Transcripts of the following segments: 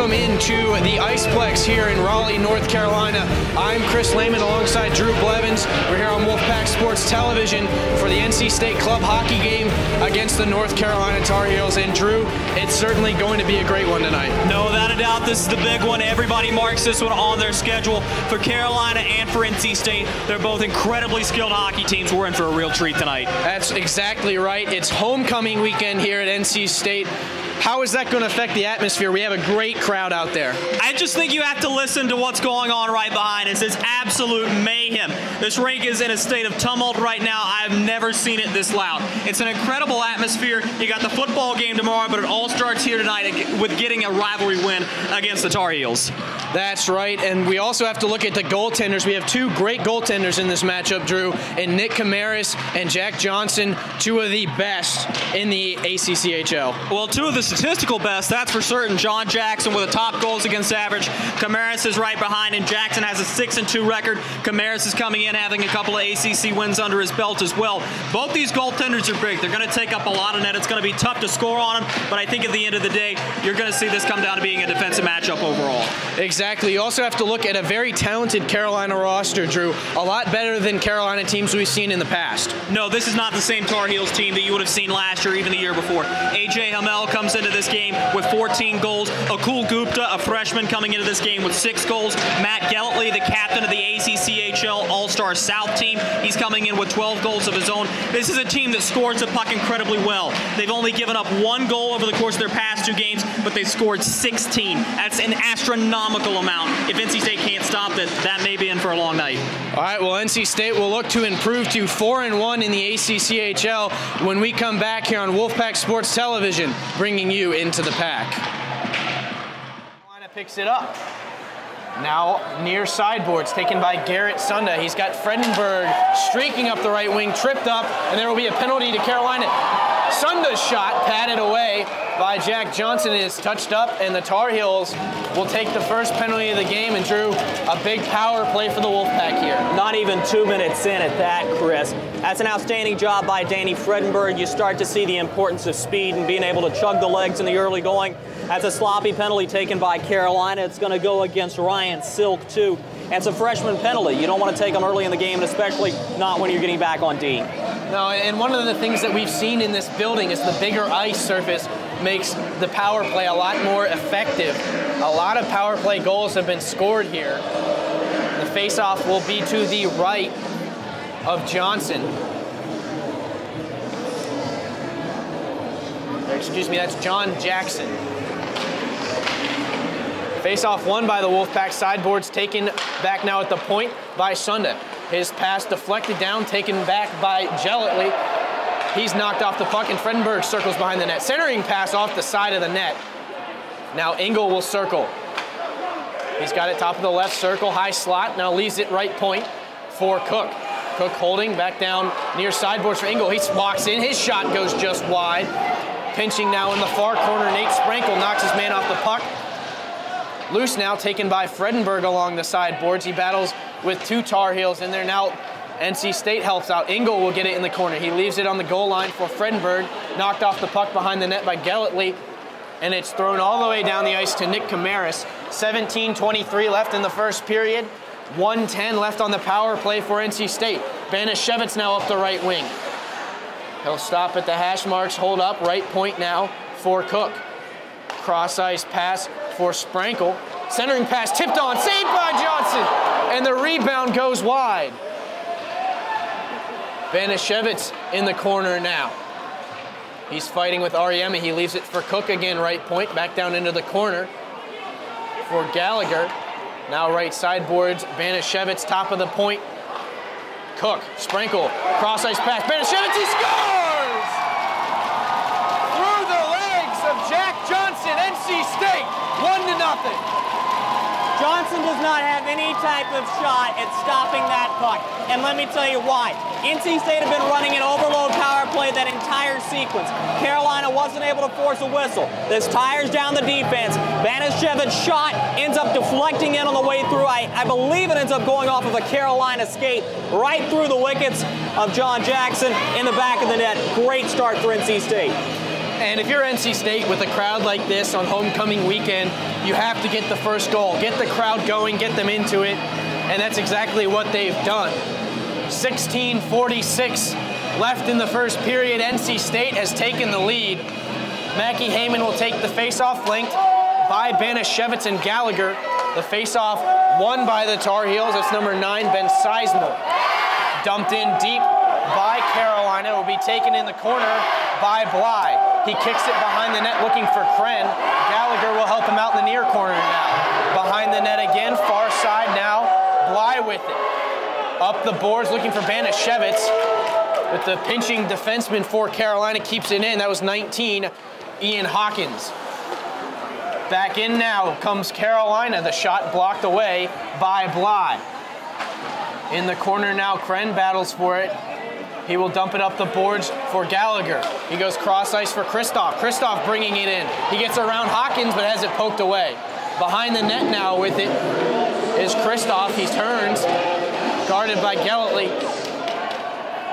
welcome into the Iceplex here in Raleigh, North Carolina. I'm Chris Lehman alongside Drew Blevins. We're here on Wolfpack Sports Television for the NC State Club hockey game against the North Carolina Tar Heels. And Drew, it's certainly going to be a great one tonight. No, without a doubt, this is the big one. Everybody marks this one on their schedule. For Carolina and for NC State, they're both incredibly skilled hockey teams. We're in for a real treat tonight. That's exactly right. It's homecoming weekend here at NC State. How is that going to affect the atmosphere? We have a great crowd out there. I just think you have to listen to what's going on right behind us. It's absolute mayhem. This rink is in a state of tumult right now. I've never seen it this loud. It's an incredible atmosphere. You got the football game tomorrow, but it all starts here tonight with getting a rivalry win against the Tar Heels. That's right, and we also have to look at the goaltenders. We have two great goaltenders in this matchup, Drew, and Nick Camaris and Jack Johnson, two of the best in the ACCHL. Well, two of the statistical best, that's for certain. John Jackson with a top goals against average. Camaris is right behind him. Jackson has a 6-2 record. Camaris is coming in having a couple of ACC wins under his belt as well. Both these goaltenders are big. They're going to take up a lot of net. It's going to be tough to score on them, but I think at the end of the day, you're going to see this come down to being a defensive matchup overall. Exactly. You also have to look at a very talented Carolina roster, Drew. A lot better than Carolina teams we've seen in the past. No, this is not the same Tar Heels team that you would have seen last year, even the year before. A.J. Hamel comes into this game with 14 goals. Akul Gupta, a freshman, coming into this game with 6 goals. Matt Geltley, the captain of the ACCHL All-Star South team, he's coming in with 12 goals of his own. This is a team that scores the puck incredibly well. They've only given up 1 goal over the course of their past 2 games, but they've scored 16. That's an astronomical amount. If NC State can't stop it, that may be in for a long night. All right, well, NC State will look to improve to 4-1 in the ACCHL when we come back here on Wolfpack Sports Television, bringing you into the pack. Carolina picks it up. Now near sideboards, taken by Garrett Sunda. He's got Fredenberg streaking up the right wing, tripped up, and there will be a penalty to Carolina. Sunda's shot patted away by Jack Johnson is touched up, and the Tar Heels will take the first penalty of the game. And Drew, a big power play for the Wolfpack here. Not even 2 minutes in at that, Chris. That's an outstanding job by Danny Fredenberg. You start to see the importance of speed and being able to chug the legs in the early going. That's a sloppy penalty taken by Carolina. It's going to go against Ryan Silk, too. And it's a freshman penalty. You don't want to take them early in the game, and especially not when you're getting back on D. No, and one of the things that we've seen in this building is the bigger ice surface makes the power play a lot more effective. A lot of power play goals have been scored here. The faceoff will be to the right of Johnson. Excuse me, that's John Jackson. Faceoff won by the Wolfpack. Sideboards taken back now at the point by Sunda. His pass deflected down, taken back by Geltley. He's knocked off the puck, and Fredenberg circles behind the net. Centering pass off the side of the net. Now Engel will circle. He's got it top of the left circle, high slot. Now leaves it right point for Cook. Cook holding back down near sideboards for Engel. He walks in, his shot goes just wide. Pinching now in the far corner, Nate Sprankle knocks his man off the puck. Loose now, taken by Fredenberg along the sideboards. He battles with 2 Tar Heels in there. Now NC State helps out. Engel will get it in the corner. He leaves it on the goal line for Fredenberg. Knocked off the puck behind the net by Geltley. And it's thrown all the way down the ice to Nick Camaris. 17:23 left in the first period. 1:10 left on the power play for NC State. Banashevitz now up the right wing. He'll stop at the hash marks, hold up, right point now for Cook. Cross ice pass for Sprankle. Centering pass tipped on, saved by Johnson, and the rebound goes wide. Banashevitz in the corner now. He's fighting with Ariema. He leaves it for Cook again, right point, back down into the corner for Gallagher. Now right sideboards, Banashevitz top of the point. Cook, Sprankle, cross ice pass, Banashevitz, he scores! Through the legs of Jack Johnson, NC State, 1-0. Johnson does not have any type of shot at stopping that puck. And let me tell you why. NC State have been running an overload power play that entire sequence. Carolina wasn't able to force a whistle. This tires down the defense. Banashevich's shot ends up deflecting in on the way through. I believe it ends up going off of a Carolina skate right through the wickets of John Jackson in the back of the net. Great start for NC State. And if you're NC State with a crowd like this on homecoming weekend, you have to get the first goal, get the crowd going, get them into it, and that's exactly what they've done. 16:46 left in the first period. NC State has taken the lead. Mackie Heyman will take the faceoff, flanked by Banashevitz and Gallagher. The faceoff won by the Tar Heels. That's number 9, Ben Sizemore. Dumped in deep by Carolina. It will be taken in the corner by Bly. He kicks it behind the net looking for Kren. Gallagher will help him out in the near corner now. Behind the net again, far side now. Bly with it. Up the boards looking for Banashevitz. But the pinching defenseman for Carolina keeps it in. That was 19, Ian Hawkins. Back in now comes Carolina. The shot blocked away by Bly. In the corner now, Kren battles for it. He will dump it up the boards for Gallagher. He goes cross ice for Kristoff. Kristoff bringing it in. He gets around Hawkins but has it poked away. Behind the net now with it is Kristoff. He turns, guarded by Gellert.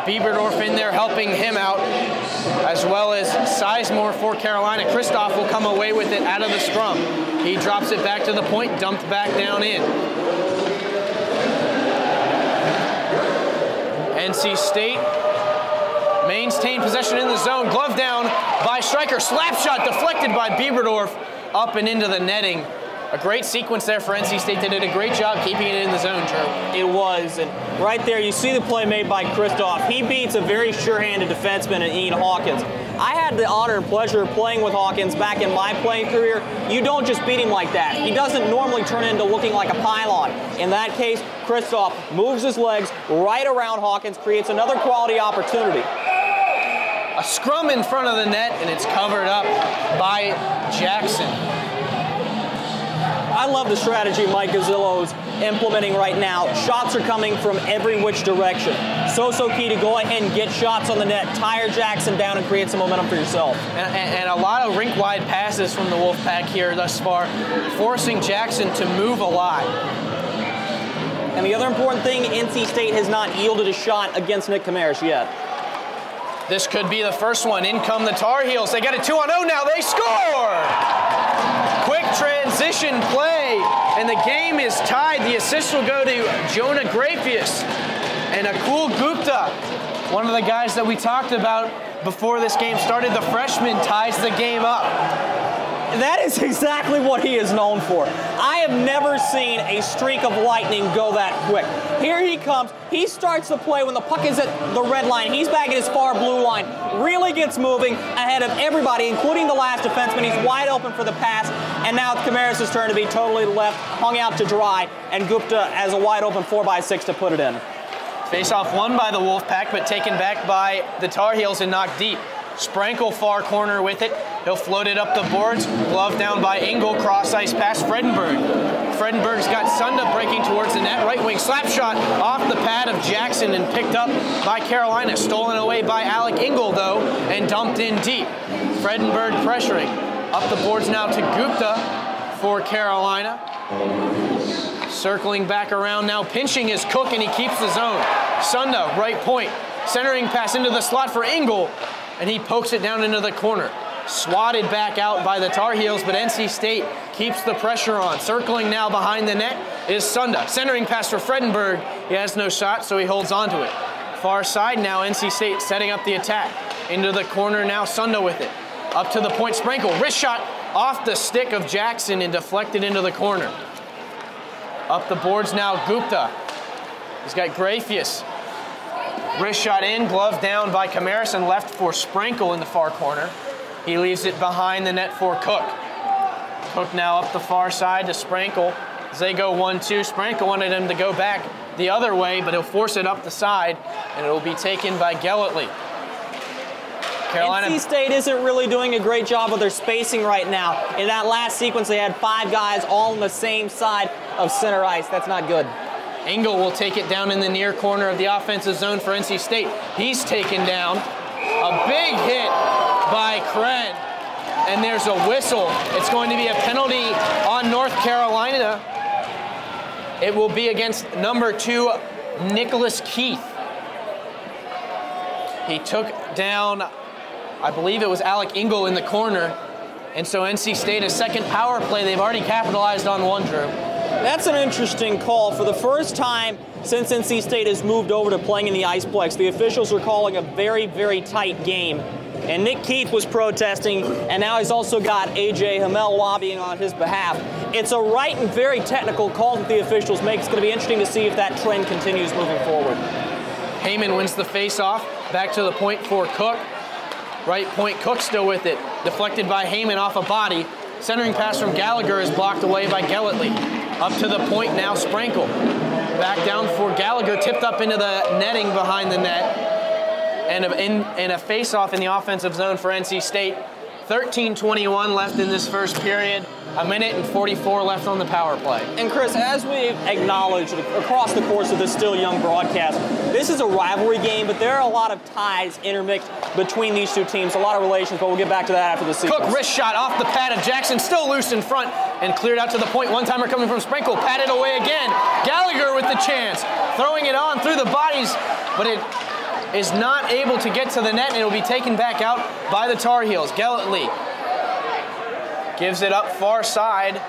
Bieberdorf in there helping him out, as well as Sizemore for Carolina. Kristoff will come away with it out of the scrum. He drops it back to the point, dumped back down in. NC State maintained possession in the zone. Glove down by Stryker. Slap shot deflected by Bieberdorf up and into the netting. A great sequence there for NC State. They did a great job keeping it in the zone, True. It was, and right there you see the play made by Kristoff. He beats a very sure-handed defenseman in Ian Hawkins. I had the honor and pleasure of playing with Hawkins back in my playing career. You don't just beat him like that. He doesn't normally turn into looking like a pylon. In that case, Kristoff moves his legs right around Hawkins, creates another quality opportunity. A scrum in front of the net, and it's covered up by Jackson. I love the strategy Mike Gazzillo's implementing right now. Shots are coming from every which direction. So key to go ahead and get shots on the net, tire Jackson down, and create some momentum for yourself. And a lot of rink-wide passes from the Wolfpack here thus far, forcing Jackson to move a lot. And the other important thing, NC State has not yielded a shot against Nick Camaris yet. This could be the first one. In come the Tar Heels. They got a 2-on-0 now. They score! Quick transition play, and the game is tied. The assist will go to Jonah Grafius. And Akul Gupta, one of the guys that we talked about before this game started, the freshman, ties the game up. That is exactly what he is known for. I have never seen a streak of lightning go that quick. Here he comes. He starts the play when the puck is at the red line. He's back at his far blue line. Really gets moving ahead of everybody, including the last defenseman. He's wide open for the pass. And now it's Camaris' turn to be totally left, hung out to dry, and Gupta has a wide open 4x6 to put it in. Face-off won by the Wolfpack, but taken back by the Tar Heels and knocked deep. Sprankle far corner with it. He'll float it up the boards. Glove down by Engel. Cross ice pass Fredenberg. Fredenberg's got Sunda breaking towards the net. Right wing slap shot off the pad of Jackson and picked up by Carolina. Stolen away by Alec Engel though and dumped in deep. Fredenberg pressuring. Up the boards now to Gupta for Carolina. Circling back around now. Pinching is Cook and he keeps the zone. Sunda right point. Centering pass into the slot for Engel. And he pokes it down into the corner. Swatted back out by the Tar Heels, but NC State keeps the pressure on. Circling now behind the net is Sunda. Centering pass for Fredenberg. He has no shot, so he holds on to it. Far side now, NC State setting up the attack. Into the corner now, Sunda with it. Up to the point, Sprankle. Wrist shot off the stick of Jackson and deflected into the corner. Up the boards now, Gupta. He's got Grafius. Wrist shot in, glove down by Camaris and left for Sprankle in the far corner. He leaves it behind the net for Cook. Cook now up the far side to Sprankle. As they go 1-2, Sprankle wanted him to go back the other way, but he'll force it up the side, and it will be taken by Gellert. Carolina. NC State isn't really doing a great job with their spacing right now. In that last sequence, they had 5 guys all on the same side of center ice. That's not good. Engel will take it down in the near corner of the offensive zone for NC State. He's taken down. A big hit by Kren. And there's a whistle. It's going to be a penalty on North Carolina. It will be against number 2, Nicholas Keith. He took down I believe it was Alec Engel in the corner. And so NC State, a second power play. They've already capitalized on one, Drew. That's an interesting call. For the first time since NC State has moved over to playing in the Iceplex, the officials are calling a very, very tight game. And Nick Keith was protesting, and now he's also got A.J. Hamel lobbying on his behalf. It's a right and very technical call that the officials make. It's going to be interesting to see if that trend continues moving forward. Heyman wins the face-off. Back to the point for Cook. Right point, Cook still with it. Deflected by Heyman off a body. Centering pass from Gallagher is blocked away by Gelletley. Up to the point now, Sprankle. Back down for Gallagher, tipped up into the netting behind the net. And a face-off in the offensive zone for NC State. 13:21 left in this first period. A minute and 44 left on the power play. And Chris, as we acknowledged across the course of this still young broadcast, this is a rivalry game, but there are a lot of ties intermixed between these two teams, a lot of relations, but we'll get back to that after the sequence. Cook wrist shot off the pad of Jackson, still loose in front, and cleared out to the point. One-timer coming from Sprankle, patted away again. Gallagher with the chance, throwing it on through the bodies, but it is not able to get to the net, and it will be taken back out by the Tar Heels. Gelletley gives it up far side.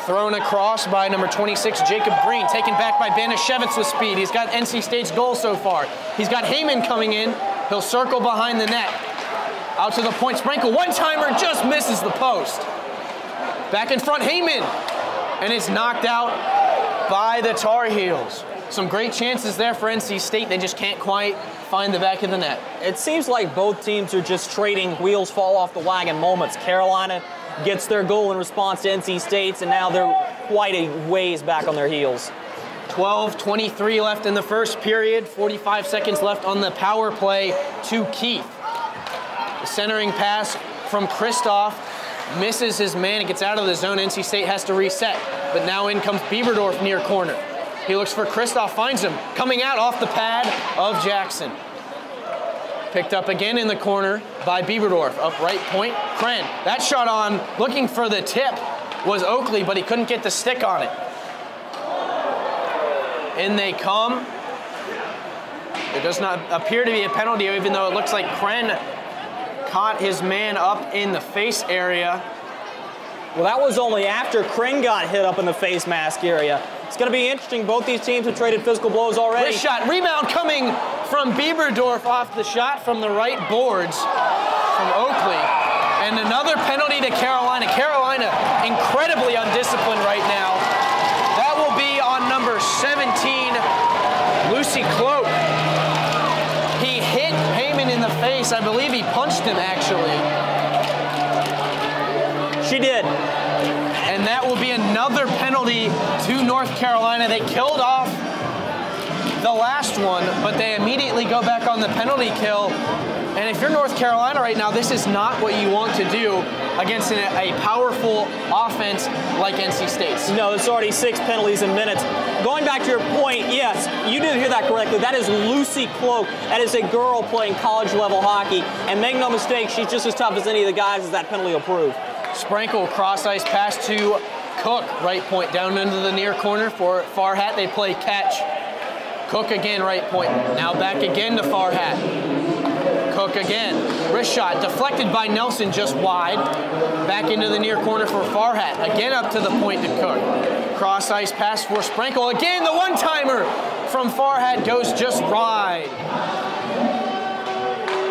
Thrown across by number 26, Jacob Green. Taken back by Banashevitz with speed. He's got NC State's goal so far. He's got Heyman coming in. He'll circle behind the net. Out to the point, Sprankle. One-timer just misses the post. Back in front, Heyman. And it's knocked out by the Tar Heels. Some great chances there for NC State. They just can't quite find the back of the net. It seems like both teams are just trading wheels fall off the wagon moments. Carolina gets their goal in response to NC State's, and now they're quite a ways back on their heels. 12:23 left in the first period. 45 seconds left on the power play to Keith. The centering pass from Kristoff misses his man. It gets out of the zone. NC State has to reset. But now in comes Bieberdorf near corner. He looks for Kristoff, finds him. Coming out off the pad of Jackson. Picked up again in the corner by Bieberdorf. Up right point, Kren. That shot on, looking for the tip, was Oakley, but he couldn't get the stick on it. In they come. There does not appear to be a penalty, even though it looks like Kren caught his man up in the face area. Well, that was only after Kren got hit up in the face mask area. It's going to be interesting. Both these teams have traded physical blows already. Wrist shot, rebound coming from Bieberdorf off the shot from the right boards from Oakley. And another penalty to Carolina. Carolina incredibly undisciplined right now. That will be on number 17, Lucy Cloak. He hit Heyman in the face. I believe he punched him, actually. She did. And that will be another penalty to North Carolina. They killed off the last one, but they immediately go back on the penalty kill. And if you're North Carolina right now, this is not what you want to do against a powerful offense like NC State's. No, it's already 6 penalties in minutes. Going back to your point, yes, you did hear that correctly. That is Lucy Cloak. That is a girl playing college-level hockey. And make no mistake, she's just as tough as any of the guys as that penalty will prove. Sprankle cross-ice pass to Cook. Right point down into the near corner for Farhat. They play catch. Cook again, right point. Now back again to Farhat. Cook again. Wrist shot deflected by Nelson just wide. Back into the near corner for Farhat. Again up to the point to Cook. Cross-ice pass for Sprankle. Again, the one-timer from Farhat goes just wide.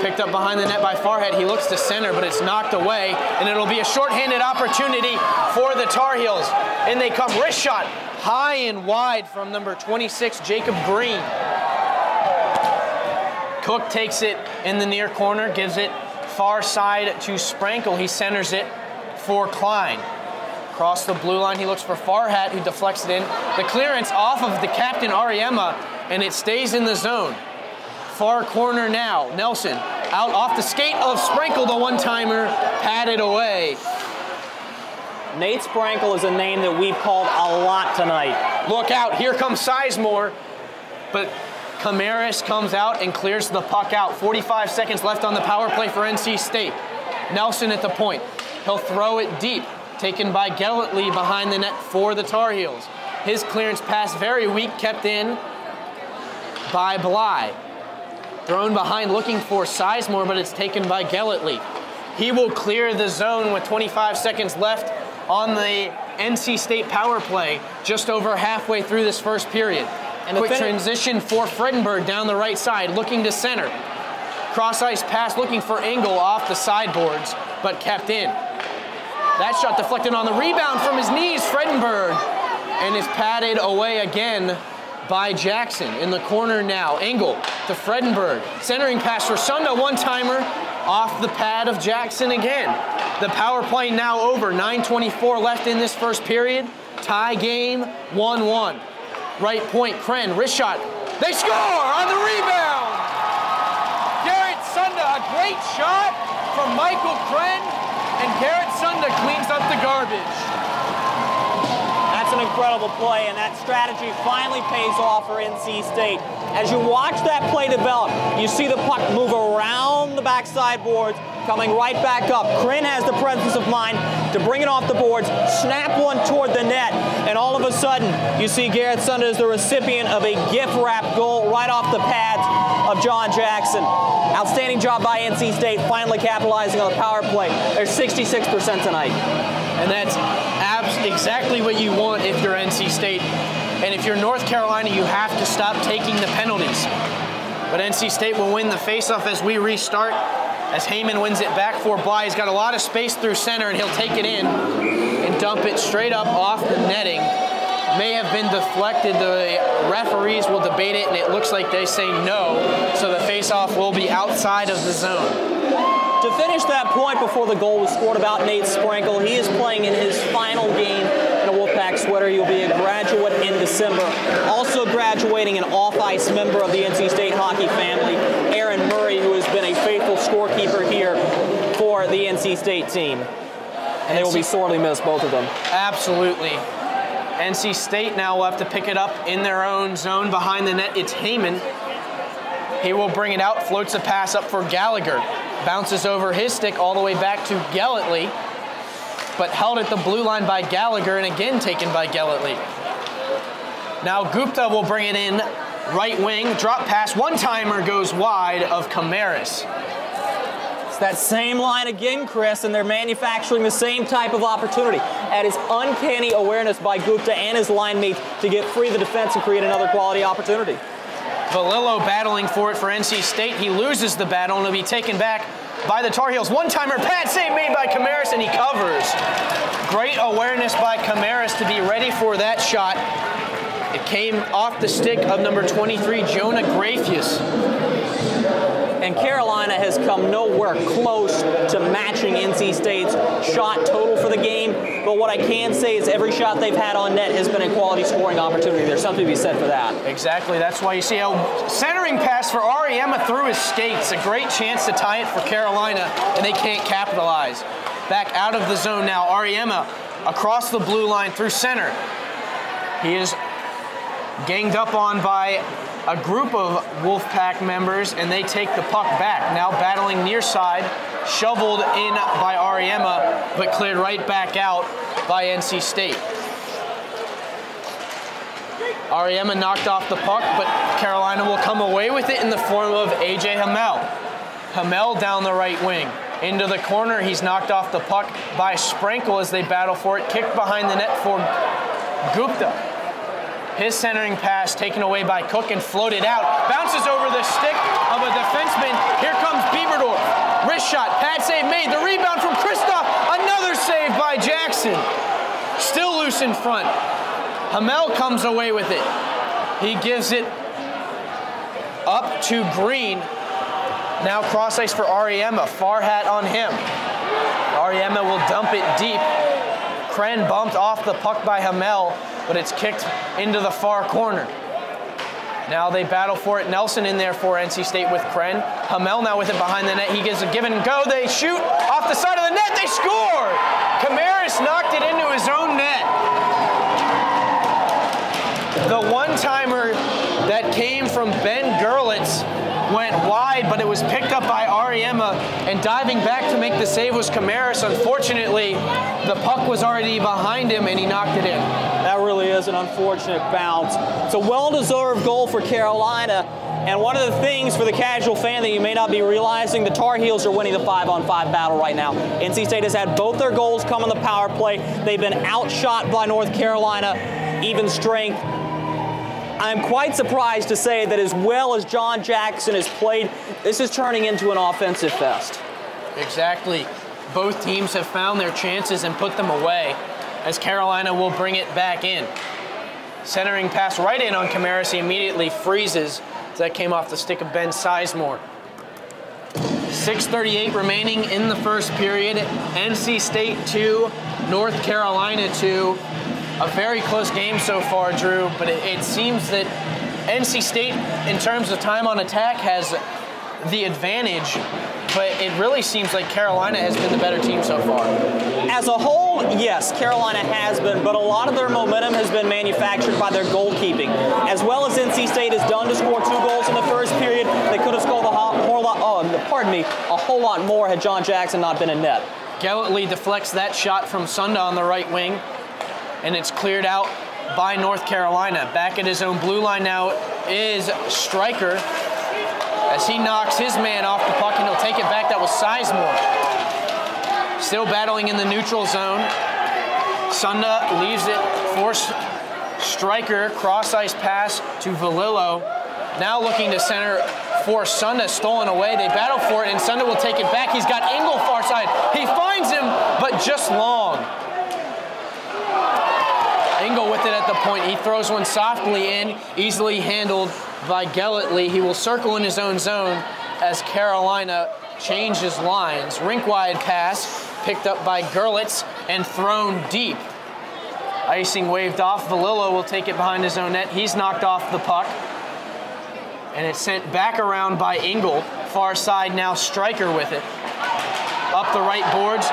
Picked up behind the net by Farhat. He looks to center, but it's knocked away, and it'll be a shorthanded opportunity for the Tar Heels. And they come, wrist shot, high and wide from number 26, Jacob Green. Cook takes it in the near corner, gives it far side to Sprankle. He centers it for Klein. Across the blue line, he looks for Farhat, who deflects it in. The clearance off of the captain, Ariema, and it stays in the zone. Far corner now, Nelson out off the skate of Sprankle, the one-timer, patted away. Nate Sprankle is a name that we've called a lot tonight. Look out, here comes Sizemore, but Camaris comes out and clears the puck out. 45 seconds left on the power play for NC State. Nelson at the point. He'll throw it deep, taken by Gelletley behind the net for the Tar Heels. His clearance pass very weak, kept in by Bly. Thrown behind looking for Sizemore, but it's taken by Gelletley. He will clear the zone with 25 seconds left on the NC State power play, just over halfway through this first period. And quick transition for Fredenberg down the right side, looking to center. Cross-ice pass looking for Engel off the sideboards, but kept in. That shot deflected on the rebound from his knees, Fredenberg, and is patted away again by Jackson. In the corner now, Engel to Fredenberg. Centering pass for Sunda, one-timer off the pad of Jackson again. The power play now over, 9:24 left in this first period. Tie game, 1-1. Right point, Kren, wrist shot. They score on the rebound! Garrett Sunda, a great shot from Michael Kren, and Garrett Sunda cleans up the garbage. That's an incredible play, and that strategy finally pays off for NC State. As you watch that play develop, you see the puck move around the backside boards, coming right back up. Kren has the presence of mind to bring it off the boards, snap one toward the net, and all of a sudden, you see Garrett Sunda is the recipient of a gift-wrapped goal right off the pads of John Jackson. Outstanding job by NC State, finally capitalizing on the power play. They're 66% tonight. And that's exactly what you want if you're NC State. And if you're North Carolina, you have to stop taking the penalties. But NC State will win the faceoff as we restart. As Heyman wins it back for Bly. He's got a lot of space through center, and he'll take it in and dump it straight up off the netting. May have been deflected. The referees will debate it, and it looks like they say no. So the faceoff will be outside of the zone. To finish that point before the goal was scored about Nate Sprankle, he is playing in his final game in a Wolfpack sweater. He'll be a graduate in December. Also graduating an off-ice member of the NC State hockey family, Aaron Murray, who has been a faithful scorekeeper here for the NC State team. And they will be sorely missed, both of them. Absolutely. NC State now will have to pick it up in their own zone behind the net. It's Heyman. He will bring it out, floats a pass up for Gallagher. Bounces over his stick all the way back to Gelletley, but held at the blue line by Gallagher and again taken by Gelletley. Now Gupta will bring it in, right wing, drop pass, one-timer goes wide of Camaris. It's that same line again, Chris, and they're manufacturing the same type of opportunity. That is uncanny awareness by Gupta and his line mates to get free of the defense and create another quality opportunity. Valillo battling for it for NC State. He loses the battle and will be taken back by the Tar Heels. One-timer pad save made by Camaris, and he covers. Great awareness by Camaris to be ready for that shot. It came off the stick of number 23, Jonah Grafius. And Carolina has come nowhere close to matching NC State's shot total for the game. But what I can say is every shot they've had on net has been a quality scoring opportunity. There's something to be said for that. Exactly. That's why you see a centering pass for Ariema through his skates. A great chance to tie it for Carolina, and they can't capitalize. Back out of the zone now. Ariema across the blue line through center. He is ganged up on by a group of Wolfpack members, and they take the puck back. Now battling near side, shoveled in by Ariema, but cleared right back out by NC State. Ariema knocked off the puck, but Carolina will come away with it in the form of A.J. Hamel. Hamel down the right wing. Into the corner, he's knocked off the puck by Sprankle as they battle for it. Kicked behind the net for Gupta. His centering pass taken away by Cook and floated out. Bounces over the stick of a defenseman. Here comes Bieberdorf. Wrist shot, pad save made. The rebound from Kristoff. Another save by Jackson. Still loose in front. Hamel comes away with it. He gives it up to Green. Now cross ice for Ariema. Far hat on him. Ariema will dump it deep. Kren bumped off the puck by Hamel, but it's kicked into the far corner. Now they battle for it. Nelson in there for NC State with Kren. Hamel now with it behind the net. He gives a give and go. They shoot off the side of the net. They score! Camaris knocked it into his own net. The one-timer that came from Ben Gerlitz went wide, but it was picked up by Ariema, and diving back to make the save was Camaris. Unfortunately, the puck was already behind him, and he knocked it in. That really is an unfortunate bounce. It's a well-deserved goal for Carolina, And one of the things for the casual fan that you may not be realizing, the Tar Heels are winning the 5-on-5 battle right now. NC State has had both their goals come on the power play. They've been outshot by North Carolina, even strength. I'm quite surprised to say that as well as John Jackson has played, this is turning into an offensive fest. Exactly. Both teams have found their chances and put them away, as Carolina will bring it back in. Centering pass right in on Camaris, he immediately freezes. That came off the stick of Ben Sizemore. 6:38 remaining in the first period. NC State 2, North Carolina 2. A very close game so far, Drew, but it seems that NC State, in terms of time on attack, has the advantage, but it really seems like Carolina has been the better team so far. As a whole, yes, Carolina has been, but a lot of their momentum has been manufactured by their goalkeeping. As well as NC State has done to score 2 goals in the first period, they could have scored a whole lot more had John Jackson not been in net. Gellatley deflects that shot from Sunda on the right wing, and it's cleared out by North Carolina. Back at his own blue line now is Stryker, as he knocks his man off the puck, and he'll take it back. That was Sizemore. Still battling in the neutral zone. Sunda leaves it for Stryker. Cross-ice pass to Valillo. Now looking to center for Sunda. Stolen away. They battle for it, and Sunda will take it back. He's got Engel far side. He finds him, but just long. Engel with it at the point. He throws one softly in, easily handled by Gellatley. He will circle in his own zone as Carolina changes lines. Rink-wide pass picked up by Gerlitz and thrown deep. Icing waved off. Valillo will take it behind his own net. He's knocked off the puck, and it's sent back around by Engel. Far side now, Stryker with it. Up the right boards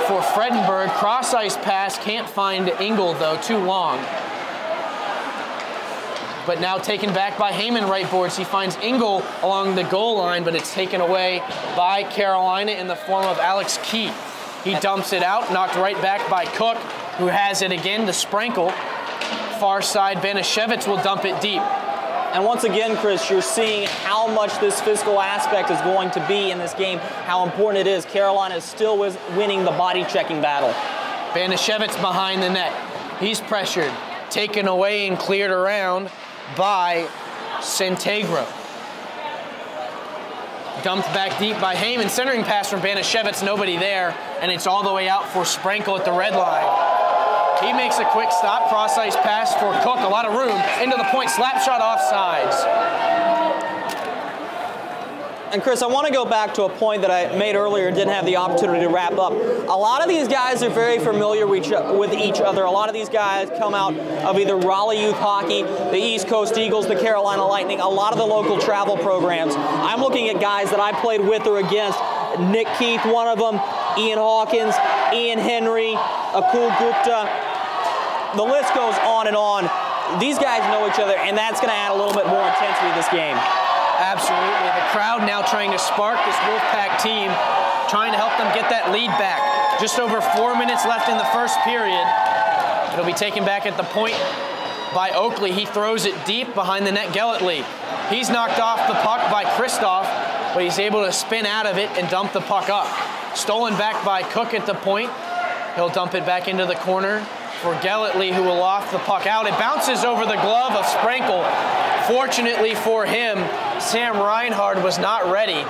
for Fredenberg. Cross-ice pass, can't find Engel though, too long. But now taken back by Heyman right boards. He finds Engel along the goal line, but it's taken away by Carolina in the form of Alex Keith. He dumps it out, knocked right back by Cook, who has it again to Sprinkle. Far side, Banashevitz will dump it deep. And once again, Chris, you're seeing how much this physical aspect is going to be in this game, how important it is. Carolina is still winning the body checking battle. Banashevitz behind the net. He's pressured, taken away and cleared around by Centegro. Dumped back deep by Heyman. Centering pass from Banashevitz, nobody there, and it's all the way out for Sprinkle at the red line. He makes a quick stop, cross-ice pass for Cook, a lot of room, into the point, slap shot offsides. And Chris, I want to go back to a point that I made earlier and didn't have the opportunity to wrap up. A lot of these guys are very familiar with each other. A lot of these guys come out of either Raleigh Youth Hockey, the East Coast Eagles, the Carolina Lightning, a lot of the local travel programs. I'm looking at guys that I played with or against. Nick Keith, one of them, Ian Hawkins, Ian Henry, Akul Gupta. The list goes on and on. These guys know each other, and that's going to add a little bit more intensity to this game. Absolutely. The crowd now trying to spark this Wolfpack team, trying to help them get that lead back. Just over 4 minutes left in the first period. It'll be taken back at the point by Oakley. He throws it deep behind the net. Gellatley. He's knocked off the puck by Kristoff, but he's able to spin out of it and dump the puck up. Stolen back by Cook at the point. He'll dump it back into the corner for Gellatley, who will loft the puck out. It bounces over the glove of Sprinkle. Fortunately for him, Sam Reinhard was not ready.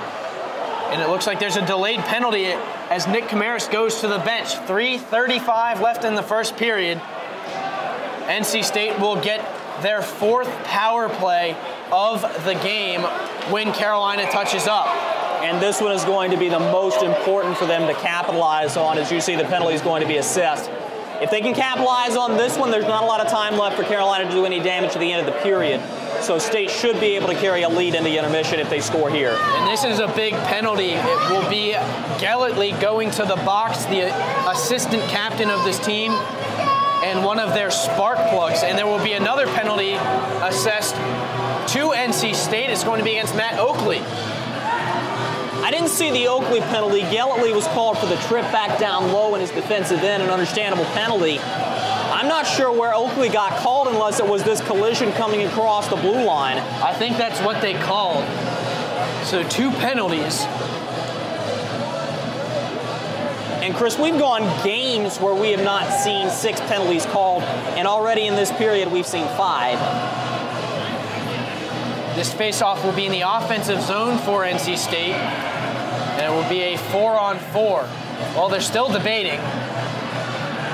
And it looks like there's a delayed penalty as Nick Camaris goes to the bench. 3:35 left in the first period. NC State will get their 4th power play of the game when Carolina touches up. And this one is going to be the most important for them to capitalize on. As you see, the penalty is going to be assessed. If they can capitalize on this one, there's not a lot of time left for Carolina to do any damage at the end of the period. So State should be able to carry a lead in the intermission if they score here. And this is a big penalty. It will be Gellatley going to the box, the assistant captain of this team, and one of their spark plugs. And there will be another penalty assessed to NC State. It's going to be against Matt Oakley. I didn't see the Oakley penalty. Gellatley was called for the trip back down low in his defensive end, an understandable penalty. I'm not sure where Oakley got called unless it was this collision coming across the blue line. I think that's what they called. So 2 penalties. And Chris, we've gone games where we have not seen 6 penalties called, and already in this period we've seen 5. This face-off will be in the offensive zone for NC State, and it will be a 4-on-4. Well, they're still debating.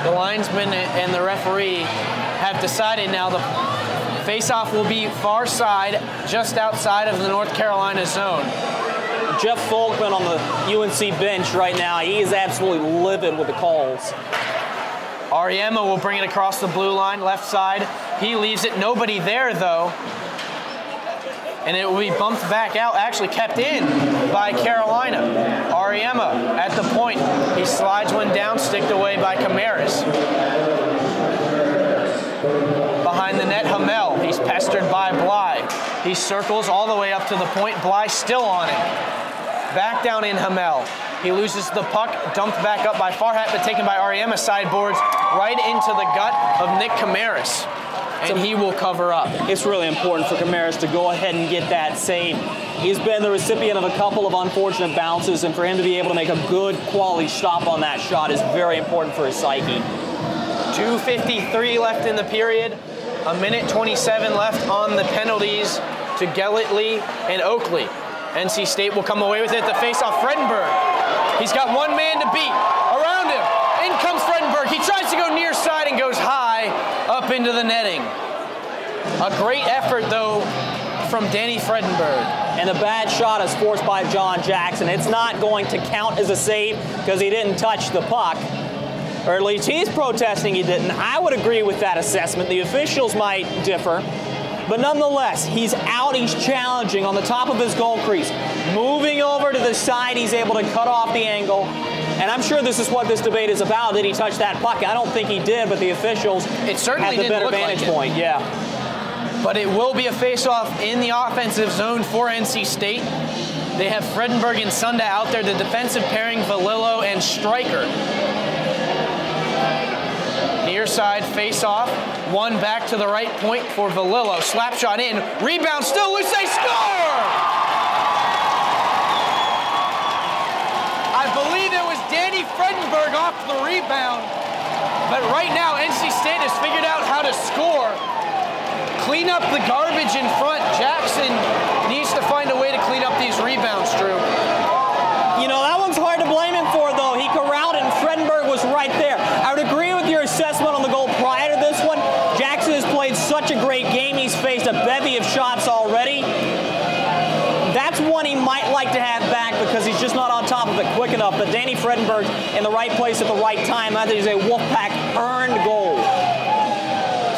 The linesman and the referee have decided now the face-off will be far side, just outside of the North Carolina zone. Jeff Folkman on the UNC bench right now, he is absolutely livid with the calls. Ariema will bring it across the blue line, left side. He leaves it, nobody there though. And it will be bumped back out, actually kept in by Carolina. Ariema at the point. He slides one down, sticked away by Camaras. Behind the net, Hamel. He's pestered by Bly. He circles all the way up to the point. Bly still on it. Back down in Hamel. He loses the puck, dumped back up by Farhat, but taken by Ariema. Sideboards right into the gut of Nick Camaras. And he will cover up. It's really important for Camaras to go ahead and get that save. He's been the recipient of a couple of unfortunate bounces, and for him to be able to make a good quality stop on that shot is very important for his psyche. 2:53 left in the period. 1:27 left on the penalties to Gellatley and Oakley. NC State will come away with it. The face-off, Fredenberg. He's got one man to beat. Around him, in comes Fredenberg. He tries to go near side and goes high up into the netting. A great effort, though, from Danny Fredenberg. And the bad shot is forced by John Jackson. It's not going to count as a save because he didn't touch the puck. Or at least he's protesting he didn't. I would agree with that assessment. The officials might differ. But nonetheless, he's out, he's challenging on the top of his goal crease. Moving over to the side, he's able to cut off the angle. And I'm sure this is what this debate is about. Did he touch that puck? I don't think he did, but the officials it certainly had the better vantage point. Yeah. But it will be a face-off in the offensive zone for NC State. They have Fredenberg and Sunda out there, the defensive pairing, Valillo and Stryker. Near side face-off, one back to the right point for Valillo. Slap shot in, rebound still loose, they score! I believe it was Danny Fredenberg off the rebound, but right now NC State has figured out how to score. Clean up the garbage in front. Jackson needs to find a way to clean up these rebounds, Drew. You know, that one's hard to blame him for, though. He corralled and Fredenberg was right there. I would agree with your assessment on the goal prior to this one. Jackson has played such a great game. He's faced a bevy of shots already. That's one he might like to have back because he's just not on top of it quick enough. But Danny Fredenberg in the right place at the right time. That is a Wolfpack earned goal.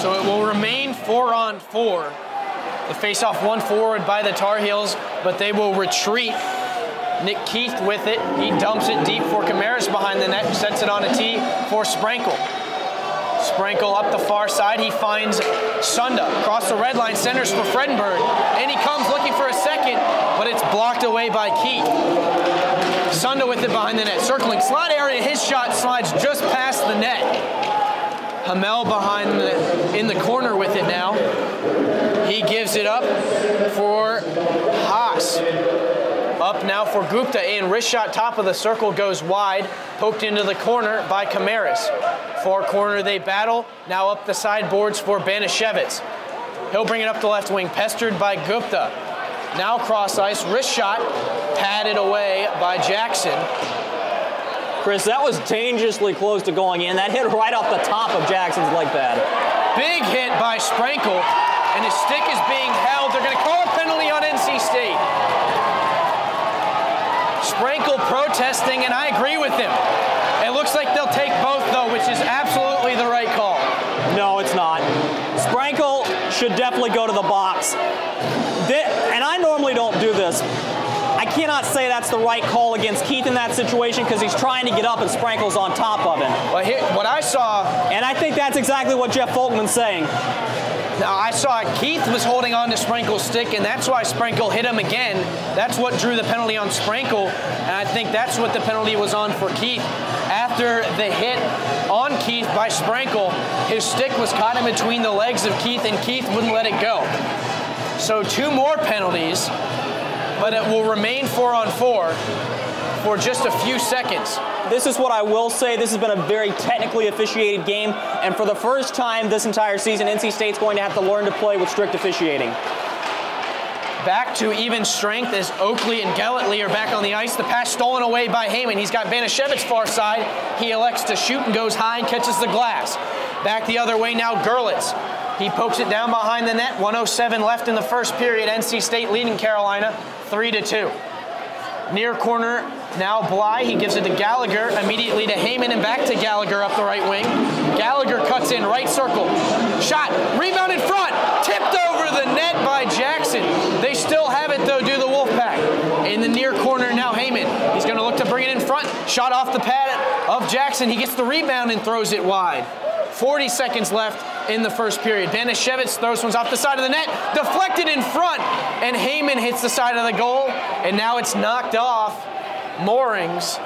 So it will remain 4-on-4. The face-off one forward by the Tar Heels, but they will retreat. Nick Keith with it. He dumps it deep for Camaras behind the net, sets it on a tee for Sprankle. Sprankle up the far side. He finds Sunda. Across the red line, centers for Fredenberg. And he comes looking for a second, but it's blocked away by Keith. Sunda with it behind the net. Circling slot area. His shot slides just past the net. Hamel behind in the corner with it now. He gives it up for Haas. Up now for Gupta, and wrist shot top of the circle goes wide, poked into the corner by Camaras. Far corner they battle, now up the sideboards for Banashevitz. He'll bring it up the left wing, pestered by Gupta. Now cross ice, wrist shot, padded away by Jackson. Chris, that was dangerously close to going in. That hit right off the top of Jackson's leg pad. Big hit by Sprankle, and his stick is being held. They're going to call a penalty on NC State. Sprankle protesting, and I agree with him. It looks like they'll take both, though, which is absolutely the right call. No, it's not. Sprankle should definitely go to the box. And I normally don't do this. I cannot say that's the right call against Keith in that situation because he's trying to get up and Sprankle's on top of him. Well, here, what I saw... And I think that's exactly what Jeff Folkman's saying. Now, I saw Keith was holding on to Sprankle's stick, and that's why Sprankle hit him again. That's what drew the penalty on Sprankle, and I think that's what the penalty was on for Keith. after the hit on Keith by Sprankle, his stick was caught in between the legs of Keith, and Keith wouldn't let it go. So 2 more penalties, but it will remain 4-on-4 for just a few seconds. This is what I will say. This has been a very technically officiated game, and for the first time this entire season, NC State's going to have to learn to play with strict officiating. Back to even strength as Oakley and Gellatley are back on the ice. The pass stolen away by Heyman. He's got Banashevitz far side. He elects to shoot and goes high and catches the glass. Back the other way now, Gerlitz. He pokes it down behind the net. 1:07 left in the first period. NC State leading Carolina 3-2. Near corner, now Bly. He gives it to Gallagher, immediately to Heyman, and back to Gallagher up the right wing. Gallagher cuts in, right circle. Shot, rebound in front, tipped over the net by Jackson. They still have it though, do the Wolfpack. In the near corner now, Heyman. He's gonna look to bring it in front. Shot off the pad of Jackson. He gets the rebound and throws it wide. 40 seconds left in the first period. Banashevitz throws one off the side of the net, deflected in front, and Heyman hits the side of the goal, and now it's knocked off Moorings,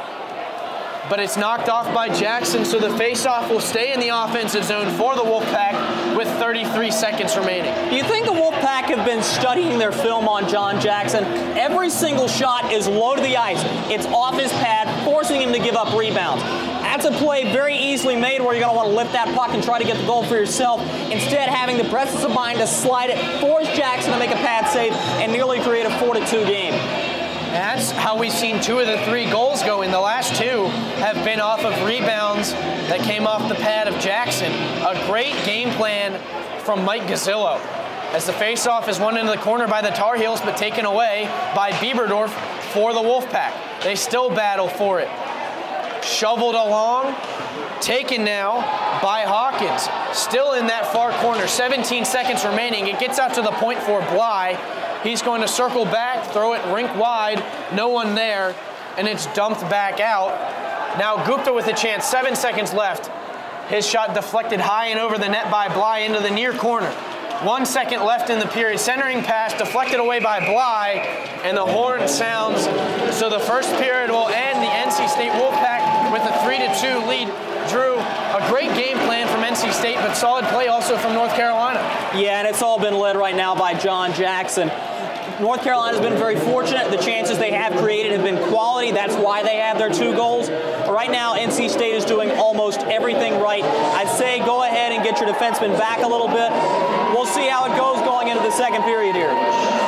but it's knocked off by Jackson, so the face-off will stay in the offensive zone for the Wolfpack with 33 seconds remaining. Do you think the Wolfpack have been studying their film on John Jackson? Every single shot is low to the ice. It's off his pad, forcing him to give up rebounds. That's a play very easily made where you're going to want to lift that puck and try to get the goal for yourself. Instead, having the presence of mind to slide it, force Jackson to make a pad save, and nearly create a 4-2 game. That's how we've seen 2 of the 3 goals go in. The last 2 have been off of rebounds that came off the pad of Jackson. A great game plan from Mike Gazzillo, as the faceoff is won into the corner by the Tar Heels, but taken away by Bieberdorf for the Wolfpack. They still battle for it. Shoveled along, taken now by Hawkins. Still in that far corner, 17 seconds remaining. It gets out to the point for Bly. He's going to circle back, throw it rink wide, no one there, and it's dumped back out. Now Gupta with a chance, 7 seconds left. His shot deflected high and over the net by Bly into the near corner. 1 second left in the period. Centering pass deflected away by Bly, and the horn sounds. So the first period will end. The NC State Wolfpack with a 3-2 lead. Drew, a great game plan from NC State, but solid play also from North Carolina. Yeah, and it's all been led right now by John Jackson. North Carolina's been very fortunate. The chances they have created have been quality. That's why they have their 2 goals. Right now, NC State is doing almost everything right. I'd say go ahead and get your defenseman back a little bit. We'll see how it goes going into the second period here.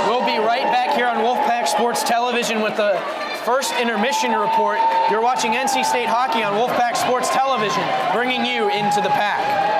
We'll be right back here on Wolfpack Sports Television with the first intermission report. You're watching NC State hockey on Wolfpack Sports Television, bringing you into the pack.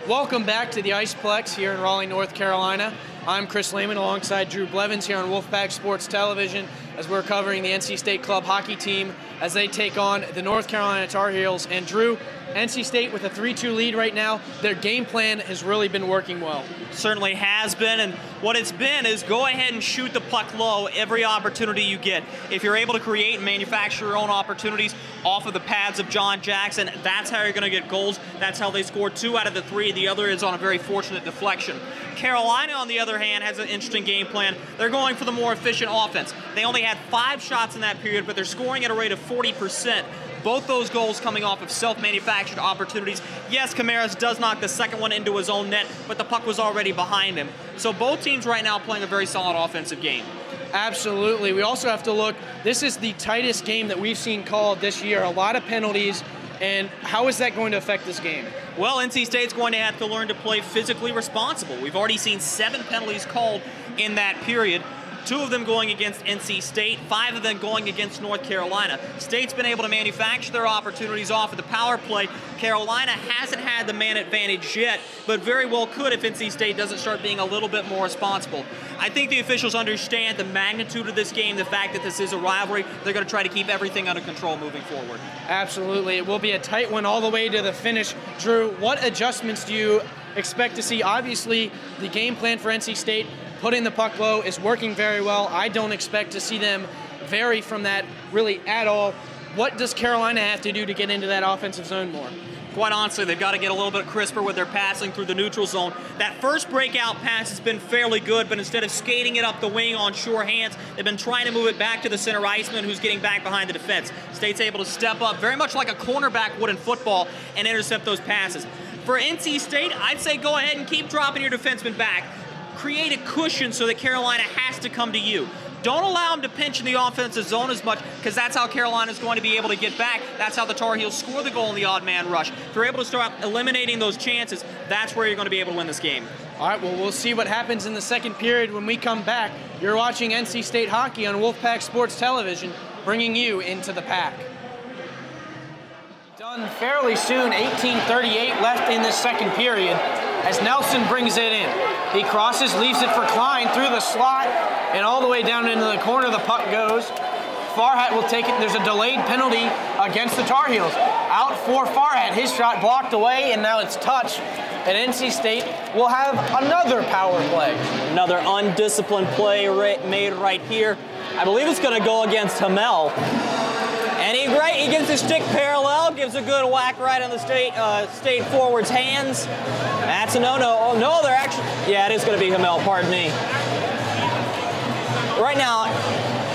Welcome back to the Iceplex here in Raleigh, North Carolina. I'm Chris Lehman alongside Drew Blevins here on Wolfpack Sports Television as we're covering the NC State Club hockey team as they take on the North Carolina Tar Heels. And Drew, NC State with a 3-2 lead right now. Their game plan has really been working well. Certainly has been, and what it's been is go ahead and shoot the puck low every opportunity you get. If you're able to create and manufacture your own opportunities off of the pads of John Jackson, that's how you're going to get goals. That's how they scored 2 out of the 3. The other is on a very fortunate deflection. Carolina, on the other hand, has an interesting game plan. They're going for the more efficient offense. They only had 5 shots in that period, but they're scoring at a rate of 40%. Both those goals coming off of self-manufactured opportunities. Yes, Camaras does knock the second one into his own net, but the puck was already behind him. So both teams right now playing a very solid offensive game. Absolutely. We also have to look, this is the tightest game that we've seen called this year. A lot of penalties, and how is that going to affect this game? Well, NC State's going to have to learn to play physically responsible. We've already seen 7 penalties called in that period. 2 of them going against NC State, 5 of them going against North Carolina. State's been able to manufacture their opportunities off of the power play. Carolina hasn't had the man advantage yet, but very well could if NC State doesn't start being a little bit more responsible. I think the officials understand the magnitude of this game, the fact that this is a rivalry. They're going to try to keep everything under control moving forward. Absolutely. It will be a tight one all the way to the finish. Drew, what adjustments do you expect to see? Obviously, the game plan for NC State, putting the puck low, is working very well. I don't expect to see them vary from that really at all. What does Carolina have to do to get into that offensive zone more? Quite honestly, they've got to get a little bit crisper with their passing through the neutral zone. That first breakout pass has been fairly good, but instead of skating it up the wing on sure hands, they've been trying to move it back to the center iceman who's getting back behind the defense. State's able to step up very much like a cornerback would in football and intercept those passes. For NC State, I'd say go ahead and keep dropping your defenseman back. Create a cushion so that Carolina has to come to you. Don't allow them to pinch in the offensive zone as much, because that's how Carolina's going to be able to get back. That's how the Tar Heels score the goal in the odd man rush. If you're able to start eliminating those chances, that's where you're going to be able to win this game. All right, well, we'll see what happens in the second period when we come back. You're watching NC State hockey on Wolfpack Sports Television, bringing you into the pack. Done fairly soon, 18:38 left in this second period as Nelson brings it in. He crosses, leaves it for Klein through the slot, and all the way down into the corner the puck goes. Farhat will take it. There's a delayed penalty against the Tar Heels. Out for Farhat. His shot blocked away, and now it's touched. And NC State will have another power play. Another undisciplined play made right here. I believe it's going to go against Hamel. And he gets his stick parallel, gives a good whack right on the state forward's hands. That's a no-no. Oh, no, they're actually... Yeah, it is going to be Hamel, pardon me. Right now,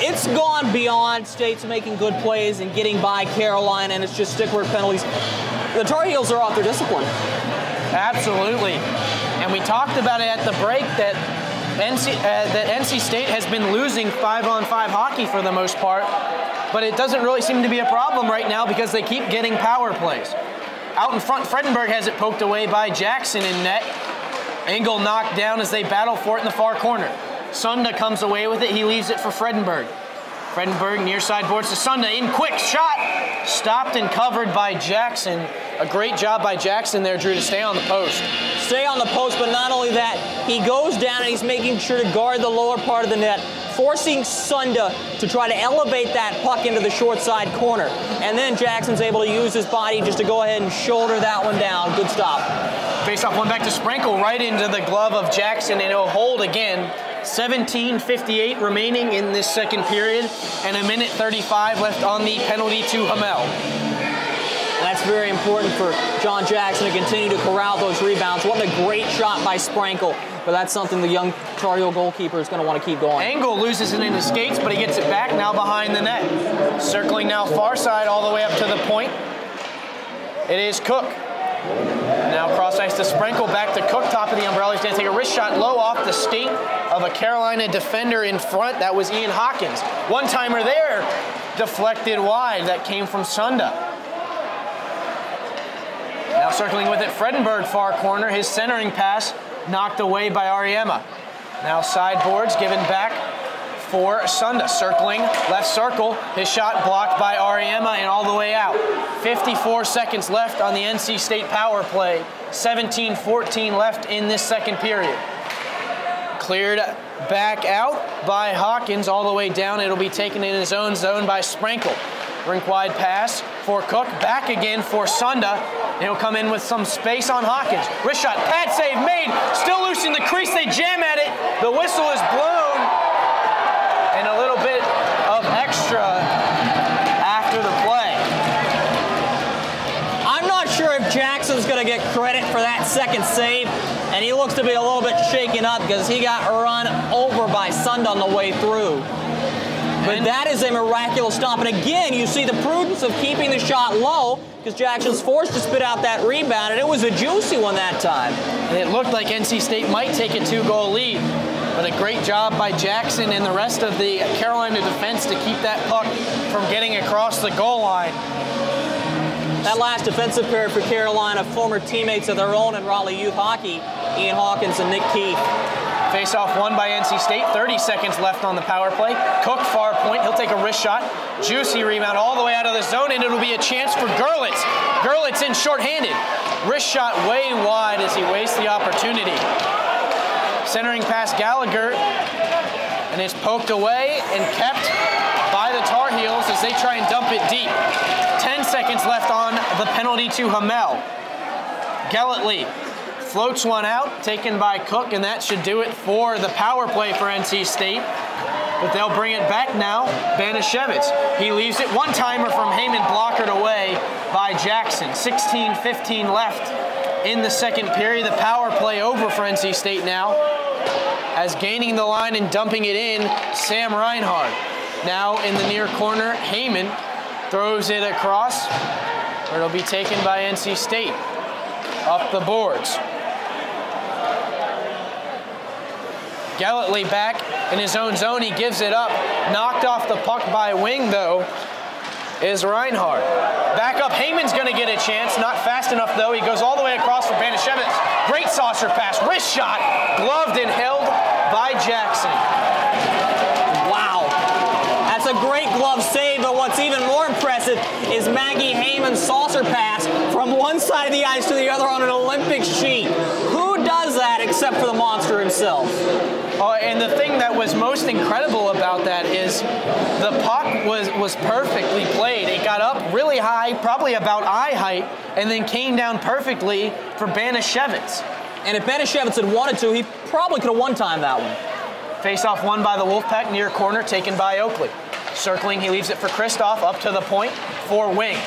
it's gone beyond State's making good plays and getting by Carolina, and it's just stick-work penalties. The Tar Heels are off their discipline. Absolutely. And we talked about it at the break that NC State has been losing 5-on-5 hockey for the most part, but it doesn't really seem to be a problem right now because they keep getting power plays. Out in front, Fredenberg has it poked away by Jackson in net. Engel knocked down as they battle for it in the far corner. Sunda comes away with it. He leaves it for Fredenberg. Fredenberg near side boards to Sunda. In quick shot. Stopped and covered by Jackson. A great job by Jackson there, Drew, to stay on the post. Stay on the post, but not only that, he goes down and he's making sure to guard the lower part of the net, forcing Sunda to try to elevate that puck into the short side corner. And then Jackson's able to use his body just to go ahead and shoulder that one down. Good stop. Face-off one back to Sprinkle, right into the glove of Jackson, and it'll hold again. 17:58 remaining in this second period, and 1:35 left on the penalty to Hamel. That's very important for John Jackson to continue to corral those rebounds. What a great shot by Sprinkle, but that's something the young Tar Heel goalkeeper is going to want to keep going. Engel loses it in his skates, but he gets it back now behind the net. Circling now far side all the way up to the point. It is Cook. Now cross ice to Sprinkle, back to Cook, top of the umbrella. He's going to take a wrist shot low off the skate of a Carolina defender in front. That was Ian Hawkins. One-timer there, deflected wide. That came from Sunda. Now circling with it, Fredenberg, far corner. His centering pass knocked away by Ariema. Now sideboards given back for Sunda. Circling, left circle. His shot blocked by Ariema and all the way out. 54 seconds left on the NC State power play. 17:14 left in this second period. Cleared back out by Hawkins all the way down. It'll be taken in his own zone by Sprinkle. Rink-wide pass for Cook. Back again for Sunda. He'll come in with some space on Hawkins. Wrist shot, pad save made. Still loose in the crease. They jam at it. The whistle is blown. And a little bit of extra after the play. I'm not sure if Jackson's going to get credit for that second save. And he looks to be a little bit shaken up because he got run over by Sunda on the way through. But that is a miraculous stop. And again, you see the prudence of keeping the shot low because Jackson's forced to spit out that rebound, and it was a juicy one that time. And it looked like NC State might take a 2-goal lead. But a great job by Jackson and the rest of the Carolina defense to keep that puck from getting across the goal line. That last defensive pair for Carolina, former teammates of their own in Raleigh Youth Hockey, Ian Hawkins and Nick Keefe. Face-off won by NC State. 30 seconds left on the power play. Cook, far point. He'll take a wrist shot. Juicy rebound all the way out of the zone, and it'll be a chance for Gerlitz. Gerlitz in shorthanded. Wrist shot way wide as he wastes the opportunity. Centering past Gallagher, and it's poked away and kept by the Tar Heels as they try and dump it deep. 10 seconds left on the penalty to Hamel. Gallantly floats one out, taken by Cook, and that should do it for the power play for NC State. but they'll bring it back now. Banashevitz. He leaves it. One-timer from Heyman, blockered away by Jackson. 16:15 left in the second period. The power play over for NC State now, as gaining the line and dumping it in, Sam Reinhardt. Now in the near corner, Heyman throws it across, where it'll be taken by NC State. Up the boards. Gellatley back in his own zone. He gives it up. Knocked off the puck by Wing, though, is Reinhardt. Back up, Heyman's going to get a chance. Not fast enough, though. He goes all the way across for Banashevitz. Great saucer pass. Wrist shot. Gloved and held by Jackson. Wow. That's a great glove save, but what's even more impressive is Maggie Heyman's saucer pass from one side of the ice to the other on an Olympic sheet. Who does that except for the monster himself? And the thing that was most incredible about that is the puck was perfectly played. It got up really high, probably about eye height, and then came down perfectly for Banashevitz. And if Banashevitz had wanted to, he probably could have one-timed that one. Face-off won by the Wolfpack, near corner, taken by Oakley. Circling, he leaves it for Kristoff, up to the point for Wing.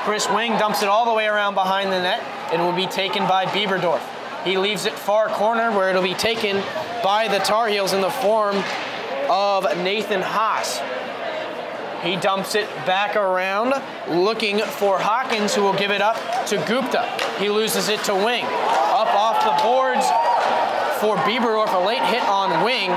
Chris Wing dumps it all the way around behind the net. It will be taken by Bieberdorf. He leaves it far corner, where it'll be taken by the Tar Heels in the form of Nathan Haas. He dumps it back around, looking for Hawkins, who will give it up to Gupta. He loses it to Wing. Up off the boards for Bieberdorf, a late hit on Wing.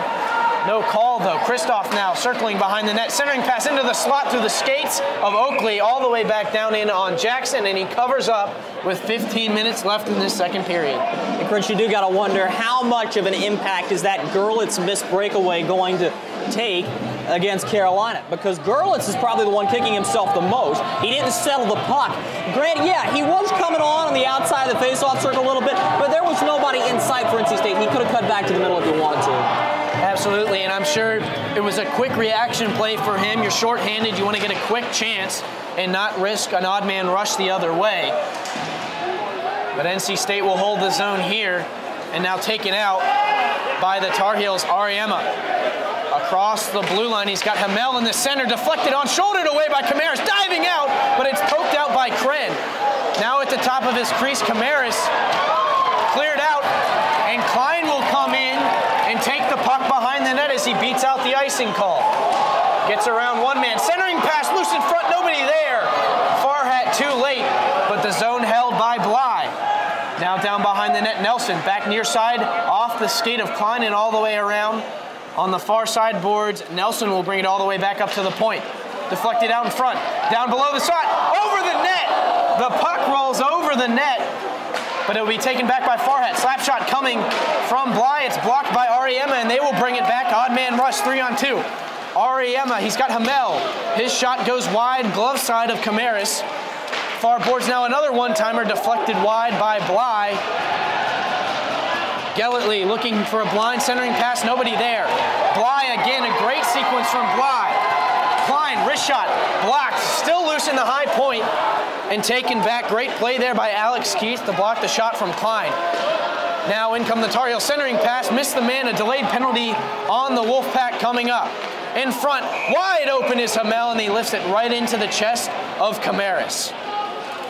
No call, though. Kristoff now circling behind the net. Centering pass into the slot through the skates of Oakley, all the way back down in on Jackson, and he covers up with 15 minutes left in this second period. And Chris, you do got to wonder how much of an impact is that Gerlitz missed breakaway going to take against Carolina, because Gerlitz is probably the one kicking himself the most. He didn't settle the puck. Granted, yeah, he was coming on the outside of the face-off circle a little bit, but there was nobody inside for NC State. He could have cut back to the middle if he wanted to. Absolutely, and I'm sure it was a quick reaction play for him. You're shorthanded, you want to get a quick chance and not risk an odd man rush the other way. But NC State will hold the zone here, and now taken out by the Tar Heels, Ariema. Across the blue line, he's got Hamel in the center, deflected on, shouldered away by Camaris, diving out, but it's poked out by Kren. Now at the top of his crease, Camaris cleared out, and Klein will come in and take the puck behind the net as he beats out the icing call. Gets around one man, centering pass, loose in front, nobody there. Farhat too late, but the zone held by Bly. Now down behind the net, Nelson, back near side, off the skate of Klein and all the way around. On the far side boards, Nelson will bring it all the way back up to the point. Deflected out in front, down below the shot, over the net. The puck rolls over the net, but it will be taken back by Farhat. Slap shot coming from Bly. It's blocked by Ariema, and they will bring it back. Odd man rush, 3-on-2. Ariema, he's got Hamel. His shot goes wide, glove side of Camaris. Far boards now, another one-timer deflected wide by Bly. Gellatley looking for a blind centering pass, nobody there. Bly again, a great sequence from Bly. Klein, wrist shot, blocked, still loose in the high point, and taken back. Great play there by Alex Keith to block the shot from Klein. Now in come the Tar Heels, centering pass, missed the man, a delayed penalty on the Wolfpack coming up. In front, wide open is Hamel, and he lifts it right into the chest of Camaris.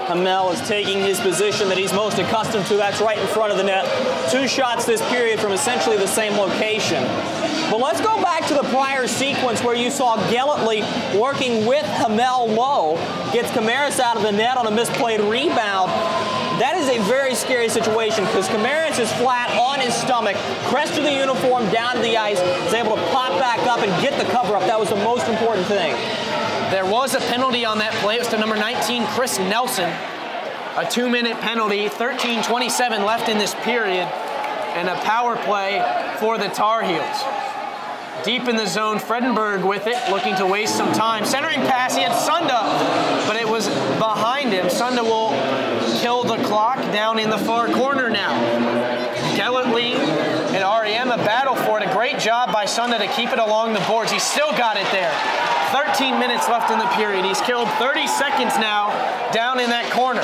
Hamel is taking his position that he's most accustomed to. That's right in front of the net. 2 shots this period from essentially the same location. But let's go back to the prior sequence where you saw Gellatley working with Hamel low, gets Camaris out of the net on a misplayed rebound. That is a very scary situation because Camaris is flat on his stomach, crest of the uniform, down to the ice, is able to pop back up and get the cover up. That was the most important thing. There was a penalty on that play. It was to number 19, Chris Nelson. A 2-minute penalty, 13:27 left in this period, and a power play for the Tar Heels. Deep in the zone, Fredenberg with it, looking to waste some time. Centering pass, he had Sunda, but it was behind him. Sunda will kill the clock down in the far corner now. Gellatley and Ariema battle for it. A great job by Sunda to keep it along the boards. He's still got it there. 13 minutes left in the period. He's killed 30 seconds now down in that corner.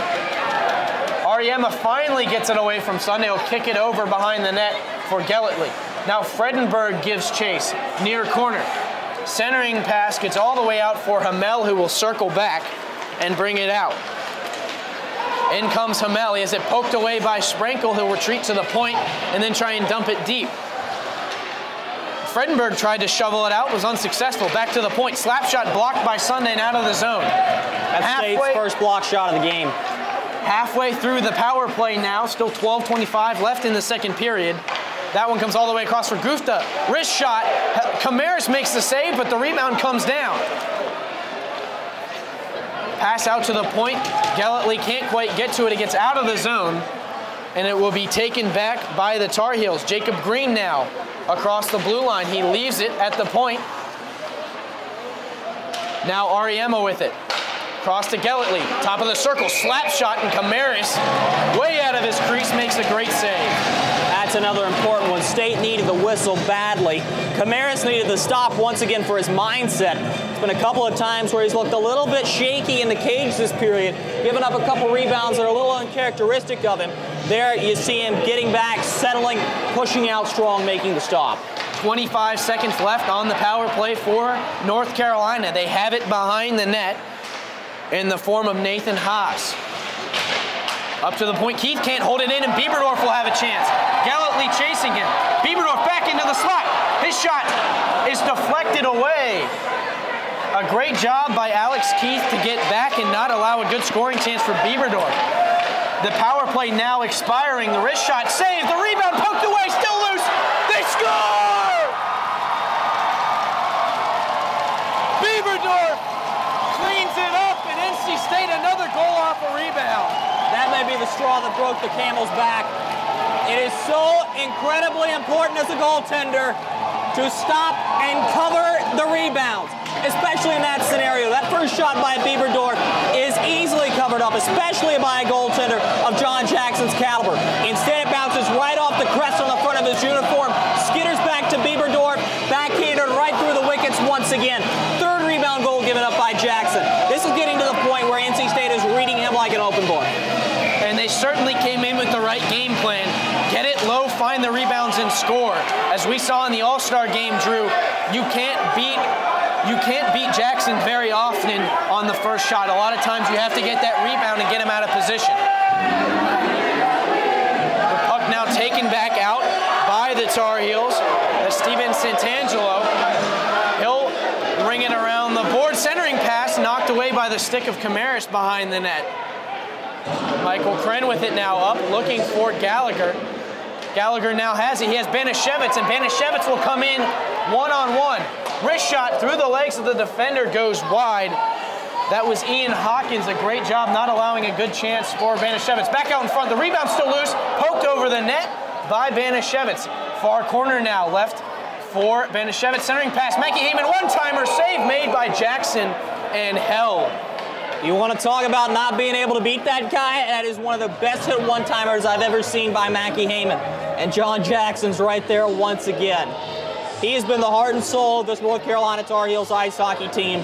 Ariema finally gets it away from Sunda. He'll kick it over behind the net for Gellatley. Now Fredenberg gives chase, near corner. Centering pass gets all the way out for Hamel, who will circle back and bring it out. In comes Hamel. He has it poked away by Sprankle. He'll retreat to the point and then try and dump it deep. Fredenberg tried to shovel it out, was unsuccessful. Back to the point. Slap shot blocked by Sunday and out of the zone. That's State's first block shot of the game. Halfway through the power play now, still 12:25 left in the second period. That one comes all the way across for Gupta. Wrist shot. Camaris makes the save, but the rebound comes down. Pass out to the point. Gellatley can't quite get to it. It gets out of the zone, and it will be taken back by the Tar Heels. Jacob Green now across the blue line. He leaves it at the point. Now Ariema with it. Cross to Gellatley. Top of the circle. Slap shot, and Camaris, way out of his crease, makes a great save. That's another important one. State needed the whistle badly. Camaris needed the stop once again for his mindset. It's been a couple of times where he's looked a little bit shaky in the cage this period, giving up a couple rebounds that are a little uncharacteristic of him. There you see him getting back, settling, pushing out strong, making the stop. 25 seconds left on the power play for North Carolina. They have it behind the net in the form of Nathan Haas. Up to the point, Keith can't hold it in, and Bieberdorf will have a chance. Gellatley chasing him. Bieberdorf back into the slot. His shot is deflected away. A great job by Alex Keith to get back and not allow a good scoring chance for Bieberdorf. The power play now expiring. The wrist shot saved. The rebound poked away, still loose. They score! Bieberdorf cleans it up, and NC State another goal off a rebound. That may be the straw that broke the camel's back. It is so incredibly important as a goaltender to stop and cover the rebounds, especially in that scenario. That first shot by Bieberdorf is easily covered up, especially by a goaltender of John Jackson's caliber. Instead, it bounces right off the crest on the front of his uniform, skitters back to Bieberdorf, backhanded right through the wickets once again. Third rebound goal given up by Jackson. This is getting to the point where NC State is reading him like an open book. And they certainly came in with the right game plan. Get it low, find the rebounds, and score. As we saw in the All-Star game, Drew, you can't beat Jackson very often on the first shot. A lot of times you have to get that rebound and get him out of position. The puck now taken back out by the Tar Heels. That's Steven Santangelo. He'll ring it around the board. Centering pass knocked away by the stick of Camaris behind the net. Michael Kren with it now up, looking for Gallagher. Gallagher now has it. He has Banashevitz, and Banashevitz will come in one-on-one. Wrist shot through the legs of the defender goes wide. That was Ian Hawkins. A great job not allowing a good chance for Banashevitz. Back out in front. The rebound still loose. Poked over the net by Banashevitz. Far corner now left for Banashevitz. Centering pass. Mackie Heyman, one-timer save made by Jackson and held. You want to talk about not being able to beat that guy? That is one of the best hit one-timers I've ever seen by Mackie Heyman. And John Jackson's right there once again. He has been the heart and soul of this North Carolina Tar Heels ice hockey team.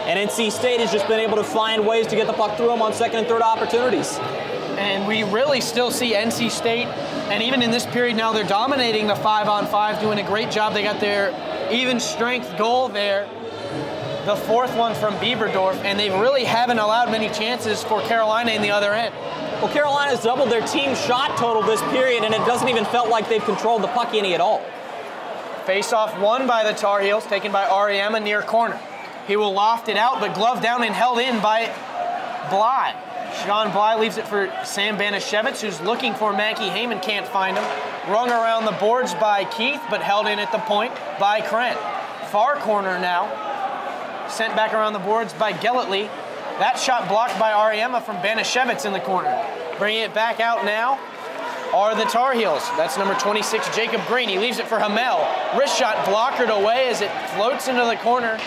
And NC State has just been able to find ways to get the puck through them on second and third opportunities. And we really still see NC State, and even in this period now, they're dominating the 5-on-5, doing a great job. They got their even strength goal there. The fourth one from Bieberdorf, and they really haven't allowed many chances for Carolina in the other end. Well, Carolina's doubled their team shot total this period, and it doesn't even felt like they've controlled the puck any at all. Face-off won by the Tar Heels, taken by Ariema near corner. He will loft it out, but gloved down and held in by Bly. Sean Bly leaves it for Sam Banashevitz, who's looking for Mackie Heyman, can't find him. Rung around the boards by Keith, but held in at the point by Krent. Far corner now. Sent back around the boards by Gellatley. That shot blocked by Ariema from Banashevitz in the corner. Bringing it back out now are the Tar Heels. That's number 26, Jacob Green. He leaves it for Hamel. Wrist shot blockered away as it floats into the corner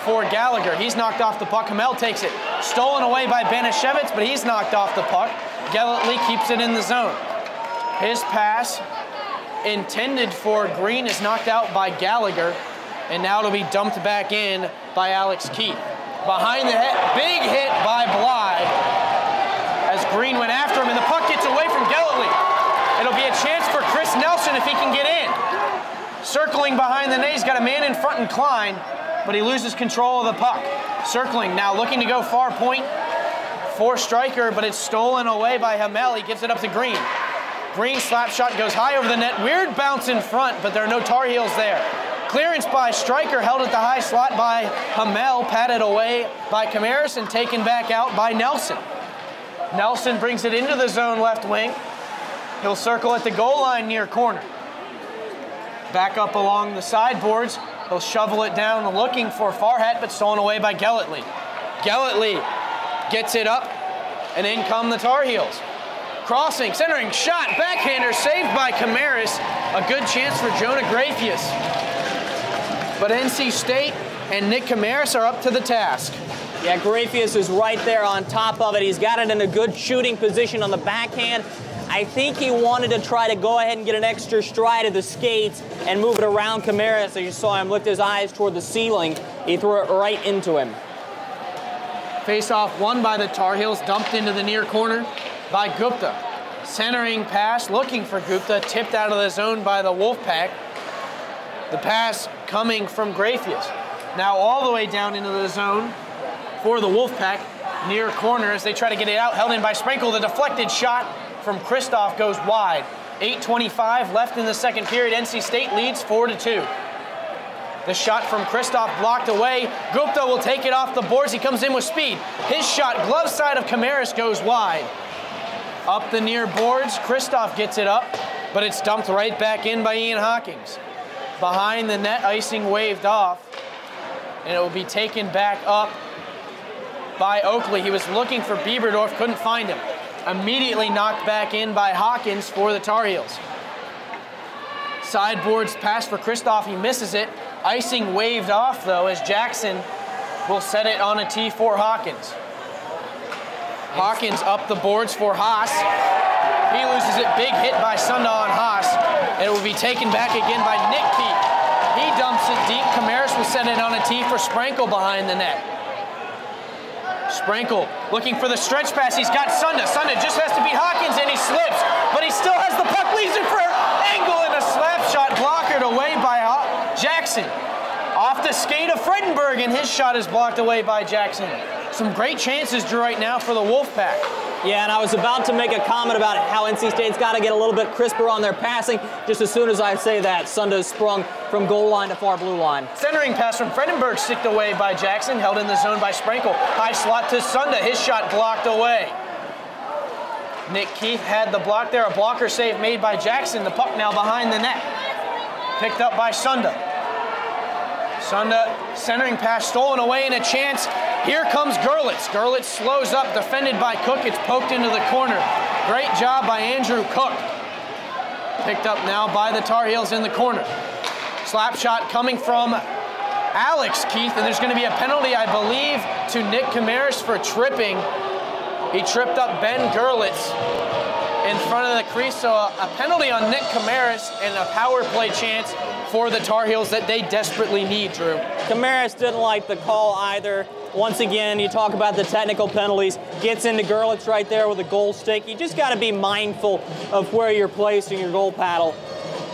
for Gallagher. He's knocked off the puck. Hamel takes it. Stolen away by Banashevitz, but he's knocked off the puck. Gellatley keeps it in the zone. His pass intended for Green is knocked out by Gallagher. And now it'll be dumped back in by Alex Keith. Behind the head, big hit by Bly as Green went after him, and the puck gets away from Gellatley. It'll be a chance for Chris Nelson if he can get in. circling behind the net. He's got a man in front and Klein, but he loses control of the puck. Circling now, looking to go far point for Stryker, but it's stolen away by Hamel. He gives it up to Green. Green slap shot goes high over the net. Weird bounce in front, but there are no Tar Heels there. Clearance by Stryker, held at the high slot by Hamel, patted away by Camaris and taken back out by Nelson. Nelson brings it into the zone left wing. He'll circle at the goal line near corner. Back up along the sideboards. He'll shovel it down looking for Farhat, but stolen away by Gellatley. Gellatley gets it up, and in come the Tar Heels. Crossing, centering, shot, backhander, saved by Camaris. A good chance for Jonah Grafius. But NC State and Nick Camaris are up to the task. Yeah, Grafius is right there on top of it. He's got it in a good shooting position on the backhand. I think he wanted to try to go ahead and get an extra stride of the skates and move it around Camaris. As you saw him lift his eyes toward the ceiling, he threw it right into him. Face-off won by the Tar Heels, dumped into the near corner by Gupta. Centering pass, looking for Gupta, tipped out of the zone by the Wolfpack. The pass coming from Grafius. Now all the way down into the zone for the Wolfpack, near corner as they try to get it out, held in by Sprinkle. The deflected shot from Kristoff goes wide. 8:25 left in the second period. NC State leads 4-2. The shot from Kristoff blocked away. Gupta will take it off the boards. He comes in with speed. His shot, glove side of Camaris, goes wide. Up the near boards, Kristoff gets it up, but it's dumped right back in by Ian Hawkins. Behind the net, icing waved off, and it will be taken back up by Oakley. He was looking for Bieberdorf, couldn't find him. Immediately knocked back in by Hawkins for the Tar Heels. Sideboards pass for Kristoff, he misses it. Icing waved off though, as Jackson will set it on a tee for Hawkins. Hawkins up the boards for Haas. He loses it, big hit by Sundal on Haas. It will be taken back again by Nick Keith. He dumps it deep. Camaris will set it on a tee for Sprinkle behind the net. Sprinkle looking for the stretch pass. He's got Sunda. Sunda just has to beat Hawkins and he slips, but he still has the puck. Leaves it for Engel and a slap shot blockered away by Jackson. Off the skate of Fredenberg, and his shot is blocked away by Jackson. Some great chances, Drew, right now for the Wolfpack. Yeah, and I was about to make a comment about how NC State's got to get a little bit crisper on their passing. Just as soon as I say that, Sunda is sprung from goal line to far blue line. Centering pass from Fredenberg, sticked away by Jackson, held in the zone by Sprinkle. High slot to Sunda, his shot blocked away. Nick Keith had the block there, a blocker save made by Jackson. The puck now behind the net. Picked up by Sunda. Sunda centering pass stolen away, and a chance. Here comes Gerlitz. Gerlitz slows up, defended by Cook. It's poked into the corner. Great job by Andrew Cook. Picked up now by the Tar Heels in the corner. Slap shot coming from Alex Keith, and there's going to be a penalty, I believe, to Nick Camaris for tripping. He tripped up Ben Gerlitz in front of the crease, so a penalty on Nick Camaris and a power play chance for the Tar Heels that they desperately need, Drew. Camaris didn't like the call either. Once again, you talk about the technical penalties. Gets into Gerlitz right there with a goal stick. You just got to be mindful of where you're placing your goal paddle.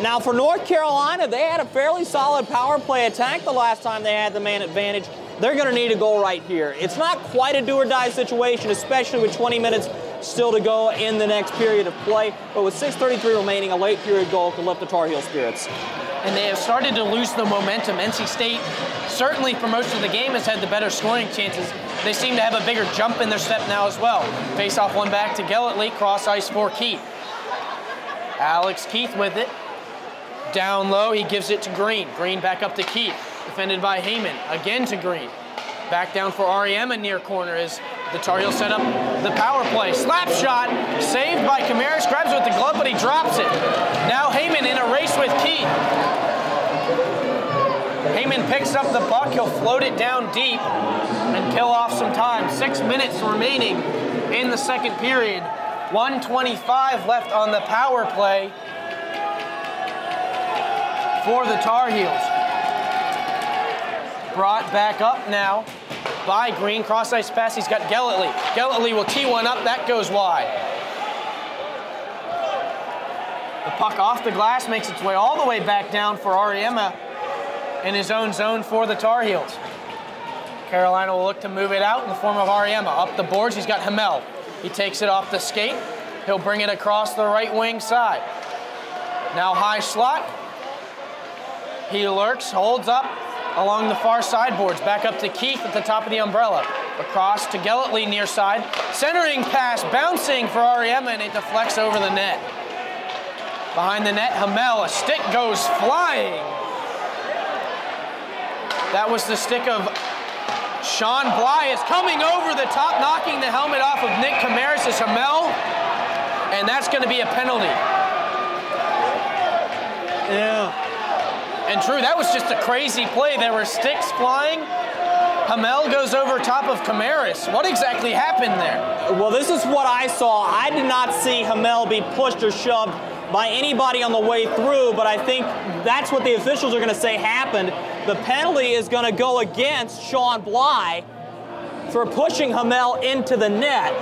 Now for North Carolina, they had a fairly solid power play attack the last time they had the man advantage. They're going to need a goal right here. It's not quite a do-or-die situation, especially with 20 minutes still to go in the next period of play. But with 6:33 remaining, a late period goal could lift the Tar Heel spirits. And they have started to lose the momentum. NC State, certainly for most of the game, has had the better scoring chances. They seem to have a bigger jump in their step now as well. Face-off one back to Gellatley, cross ice for Keith. Alex Keith with it. Down low, he gives it to Green. Green back up to Keith, defended by Heyman. Again to Green. Back down for REM in near corner as the Tar Heels set up the power play. Slap shot, saved by Camaris, grabs it with the glove, but he drops it. Now Heyman in a race with Keith. Heyman picks up the puck, he'll float it down deep and kill off some time. 6 minutes remaining in the second period. 1:25 left on the power play for the Tar Heels. Brought back up now by Green. Cross ice pass, he's got Gellatley. Gellatley will tee one up, that goes wide. The puck off the glass makes its way all the way back down for Ariema in his own zone for the Tar Heels. Carolina will look to move it out in the form of Ariema. Up the boards, he's got Hamel. He takes it off the skate. He'll bring it across the right wing side. Now high slot. He lurks, holds up along the far sideboards. Back up to Keith at the top of the umbrella. Across to Gelletley near side. Centering pass, bouncing for Ariema, and it deflects over the net. Behind the net, Hamel, a stick goes flying. That was the stick of Sean Bly. Is coming over the top, knocking the helmet off of Nick Camaris' Hamel, and that's going to be a penalty. Yeah. And Drew, that was just a crazy play. There were sticks flying. Hamel goes over top of Camaris. What exactly happened there? Well, this is what I saw. I did not see Hamel be pushed or shoved by anybody on the way through, but I think that's what the officials are going to say happened. The penalty is going to go against Sean Bly for pushing Hamel into the net.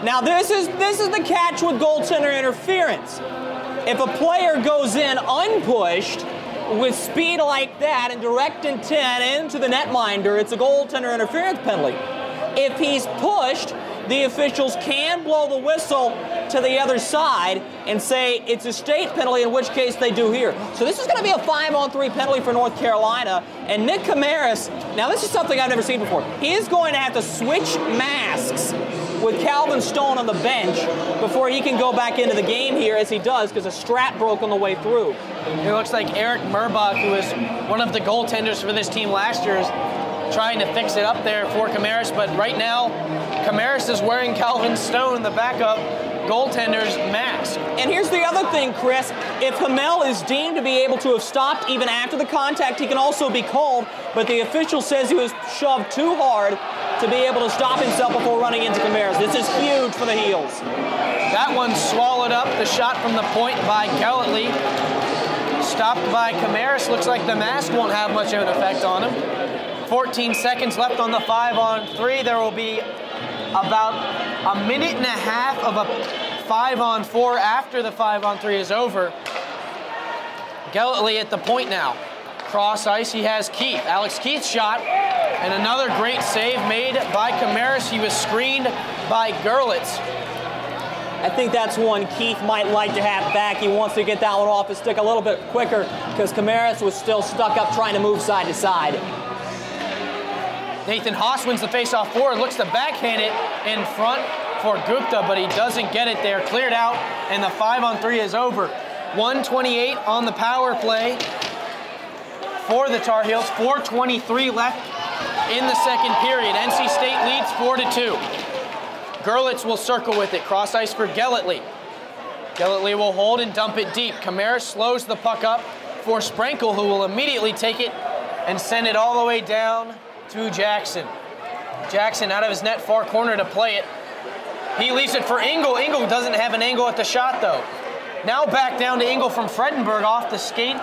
Now, this is the catch with goaltender interference. If a player goes in unpushed with speed like that and direct intent into the netminder, it's a goaltender interference penalty. If he's pushed, the officials can blow the whistle to the other side and say it's a state penalty, in which case they do here. So this is going to be a 5-on-3 penalty for North Carolina. And Nick Camaris, now this is something I've never seen before. He is going to have to switch masks with Calvin Stone on the bench before he can go back into the game here, as he does, because a strap broke on the way through. It looks like Eric Murbach, who was one of the goaltenders for this team last year, is trying to fix it up there for Camaris, but right now, Camaris is wearing Calvin Stone, the backup goaltender's mask. And here's the other thing, Chris. If Hamel is deemed to be able to have stopped even after the contact, he can also be called, but the official says he was shoved too hard to be able to stop himself before running into Camaris. This is huge for the Heels. That one swallowed up, the shot from the point by Gelletley. Stopped by Camaris. Looks like the mask won't have much of an effect on him. 14 seconds left on the 5-on-3. There will be about a minute and a half of a 5-on-4 after the 5-on-3 is over. Gelletley at the point now. Cross ice, he has Keith. Alex Keith's shot, and another great save made by Camaris. He was screened by Gerlitz. I think that's one Keith might like to have back. He wants to get that one off his stick a little bit quicker because Camaris was still stuck up trying to move side to side. Nathan Haas wins the faceoff forward, looks to backhand it in front for Gupta, but he doesn't get it there. Cleared out, and the 5-on-3 is over. 1:28 on the power play for the Tar Heels. 4:23 left in the second period. NC State leads 4-2. Gerlitz will circle with it. Cross ice for Gelletley. Gelletley will hold and dump it deep. Camaris slows the puck up for Sprenkel, who will immediately take it and send it all the way down to Jackson. Jackson out of his net, far corner to play it. He leaves it for Engel. Engel doesn't have an angle at the shot, though. Now back down to Engel from Fredenberg off the skate,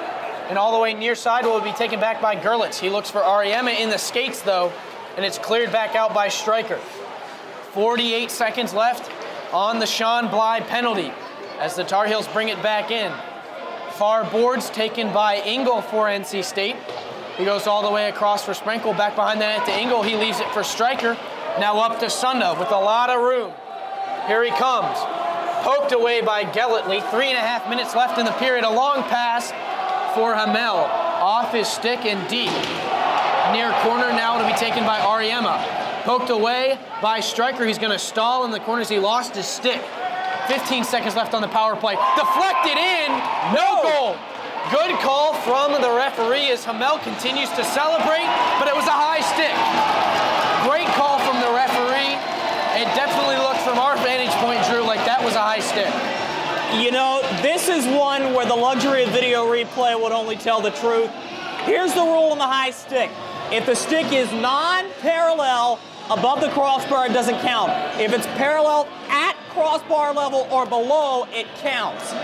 and all the way near side will be taken back by Gerlitz. He looks for Ariema in the skates, though, and it's cleared back out by Stryker. 48 seconds left on the Sean Bly penalty as the Tar Heels bring it back in. Far boards taken by Engel for NC State. He goes all the way across for Sprenkel, back behind the net to Engel. He leaves it for Stryker. Now up to Sunda with a lot of room. Here he comes. Poked away by Gelletley. 3.5 minutes left in the period. A long pass for Hamel. Off his stick and deep. Near corner now to be taken by Ariema. Poked away by Stryker. He's going to stall in the corners. He lost his stick. 15 seconds left on the power play. Deflected in. No goal. Good call from the referee as Hamel continues to celebrate, but it was a high stick. Great call from the referee. It definitely looked from our vantage point, Drew, like that was a high stick. You know, this is one where the luxury of video replay would only tell the truth. Here's the rule on the high stick. If the stick is non-parallel above the crossbar, it doesn't count. If it's parallel at crossbar level or below, it counts.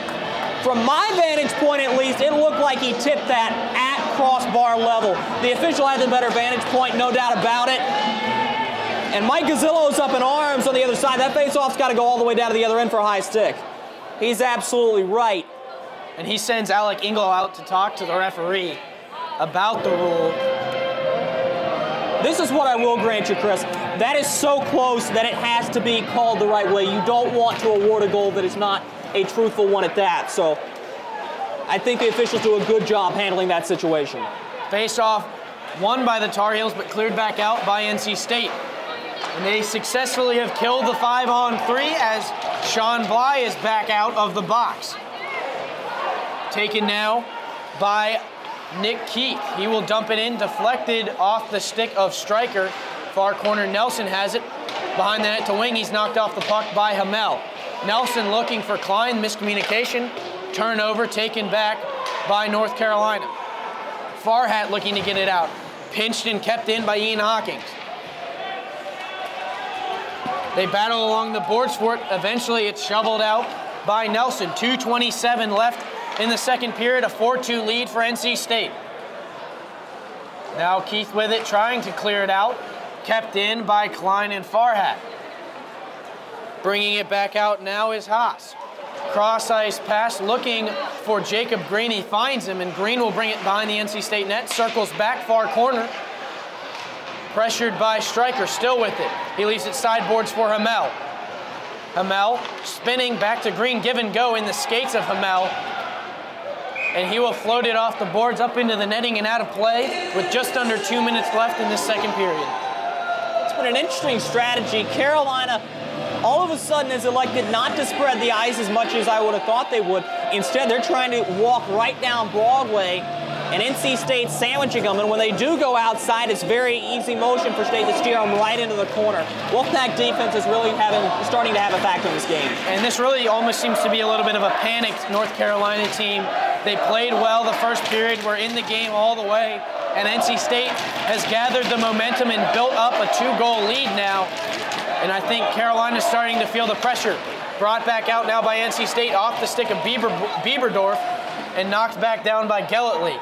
From my vantage point, at least, it looked like he tipped that at crossbar level. The official had the better vantage point, no doubt about it. And Mike Gazzillo's up in arms on the other side. That faceoff's got to go all the way down to the other end for a high stick. He's absolutely right. And he sends Alec Inglow out to talk to the referee about the rule. This is what I will grant you, Chris. That is so close that it has to be called the right way. You don't want to award a goal that is not a truthful one at that. So I think the officials do a good job handling that situation. Face-off won by the Tar Heels, but cleared back out by NC State. And they successfully have killed the 5-on-3 as Sean Bly is back out of the box. Taken now by Nick Keith. He will dump it in, deflected off the stick of striker. Far corner, Nelson has it. Behind the net to wing, he's knocked off the puck by Hamel. Nelson looking for Klein, miscommunication. Turnover taken back by North Carolina. Farhat looking to get it out. Pinched and kept in by Ian Hawkins. They battle along the boards for it. Eventually it's shoveled out by Nelson. 2:27 left in the second period, a 4-2 lead for NC State. Now Keith with it, trying to clear it out. Kept in by Klein and Farhat. Bringing it back out now is Haas. Cross ice pass, looking for Jacob Green. He finds him, and Green will bring it behind the NC State net. Circles back, far corner. Pressured by Stryker, still with it. He leaves it sideboards for Hamel. Hamel spinning back to Green, give and go in the skates of Hamel. And he will float it off the boards up into the netting and out of play with just under 2 minutes left in this second period. It's been an interesting strategy. Carolina all of a sudden has elected not to spread the ice as much as I would have thought they would. Instead, they're trying to walk right down Broadway, and NC State sandwiching them. And when they do go outside, it's very easy motion for State to steer them right into the corner. Wolfpack defense is really starting to have a factor in this game. And this really almost seems to be a little bit of a panicked North Carolina team. They played well the first period, were in the game all the way, and NC State has gathered the momentum and built up a 2-goal lead now. And I think Carolina's starting to feel the pressure. Brought back out now by NC State off the stick of Bieberdorf and knocked back down by Gelletley.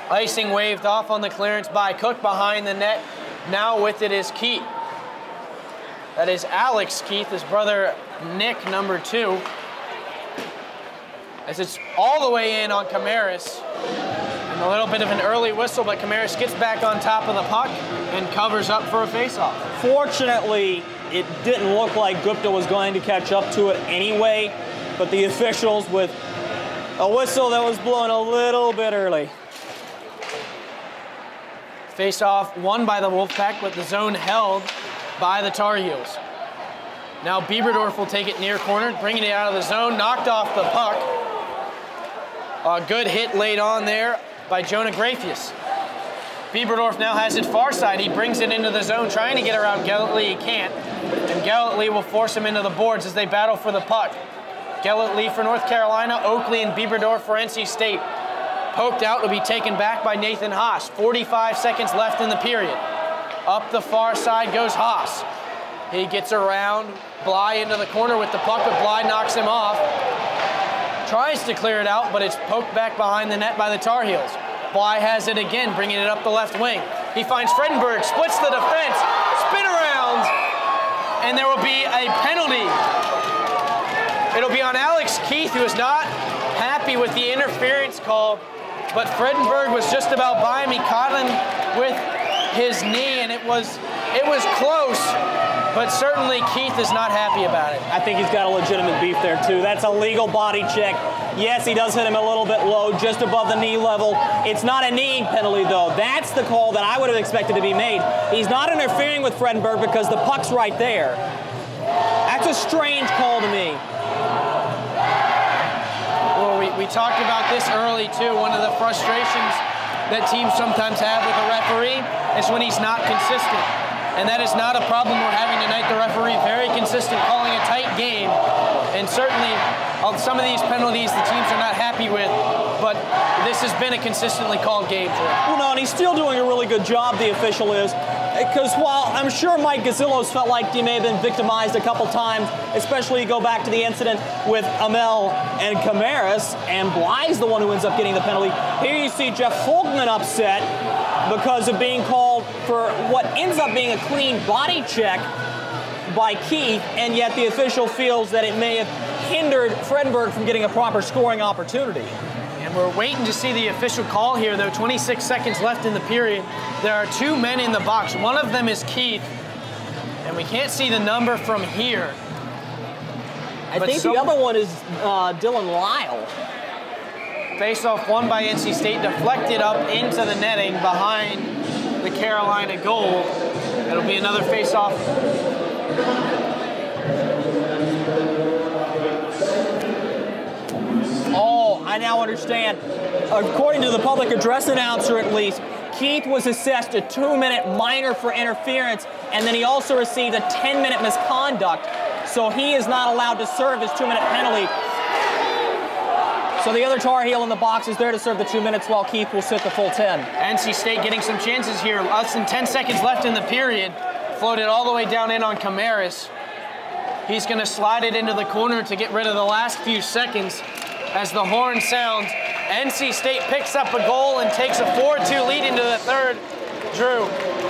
Icing waved off on the clearance by Cook behind the net. Now with it is Keith. That is Alex Keith, his brother Nick, number 2. As it's all the way in on Camaris. And a little bit of an early whistle, but Camaris gets back on top of the puck and covers up for a faceoff. Fortunately, it didn't look like Gupta was going to catch up to it anyway, but the officials with a whistle that was blown a little bit early. Faceoff won by the Wolfpack, but the zone held by the Tar Heels. Now Bieberdorf will take it near corner, bringing it out of the zone, knocked off the puck. A good hit laid on there by Jonah Grafius. Bieberdorf now has it far side. He brings it into the zone, trying to get around Gelletley. He can't. And Gelletley will force him into the boards as they battle for the puck. Gelletley for North Carolina, Oakley and Bieberdorf for NC State. Poked out to be taken back by Nathan Haas. 45 seconds left in the period. Up the far side goes Haas. He gets around Bly into the corner with the puck, but Bly knocks him off. Tries to clear it out, but it's poked back behind the net by the Tar Heels. Bly has it again, bringing it up the left wing. He finds Fredenberg, splits the defense, spin arounds, and there will be a penalty. It'll be on Alex Keith, who is not happy with the interference call, but Fredenberg was just about by him. He caught him with his knee, and it was close, but certainly Keith is not happy about it. I think he's got a legitimate beef there too. That's a legal body check. Yes, he does hit him a little bit low, just above the knee level. It's not a kneeing penalty though. That's the call that I would have expected to be made. He's not interfering with Fredenberg because the puck's right there. That's a strange call to me. Well, we talked about this early too. One of the frustrations that teams sometimes have with a referee is when he's not consistent. And that is not a problem we're having tonight. The referee very consistent, calling a tight game. And certainly some of these penalties the teams are not happy with, but this has been a consistently called game for him. Well, no, and he's still doing a really good job, the official is. Because while I'm sure Mike Gazillos felt like he may have been victimized a couple times, especially you go back to the incident with Amel and Camaris, and Bly's the one who ends up getting the penalty. Here you see Jeff Folkman upset because of being called for what ends up being a clean body check by Keith, and yet the official feels that it may have hindered Fredenberg from getting a proper scoring opportunity. And we're waiting to see the official call here, though. 26 seconds left in the period. There are two men in the box. One of them is Keith, and we can't see the number from here. I think the other one is Dylan Lyle. Face-off won by NC State, deflected up into the netting behind the Carolina goal. It'll be another face-off. Oh, I now understand. According to the public address announcer, at least, Keith was assessed a 2-minute minor for interference, and then he also received a 10-minute misconduct, so he is not allowed to serve his 2-minute penalty. So the other Tar Heel in the box is there to serve the 2 minutes while Keith will sit the full 10. NC State getting some chances here. Less than 10 seconds left in the period. Floated all the way down in on Camaris. He's going to slide it into the corner to get rid of the last few seconds. As the horn sounds, NC State picks up a goal and takes a 4-2 lead into the third. Drew,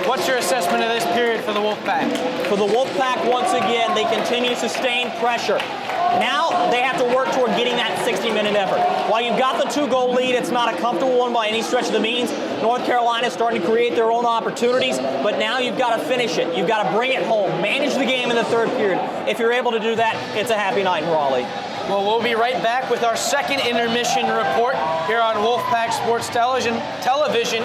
what's your assessment of this period for the Wolfpack? For the Wolfpack, once again, they continue sustained pressure. Now they have to work toward getting that 60-minute effort. While you've got the 2-goal lead, it's not a comfortable one by any stretch of the means. North Carolina is starting to create their own opportunities, but now you've got to finish it. You've got to bring it home, manage the game in the third period. If you're able to do that, it's a happy night in Raleigh. Well, we'll be right back with our second intermission report here on Wolfpack Sports Television.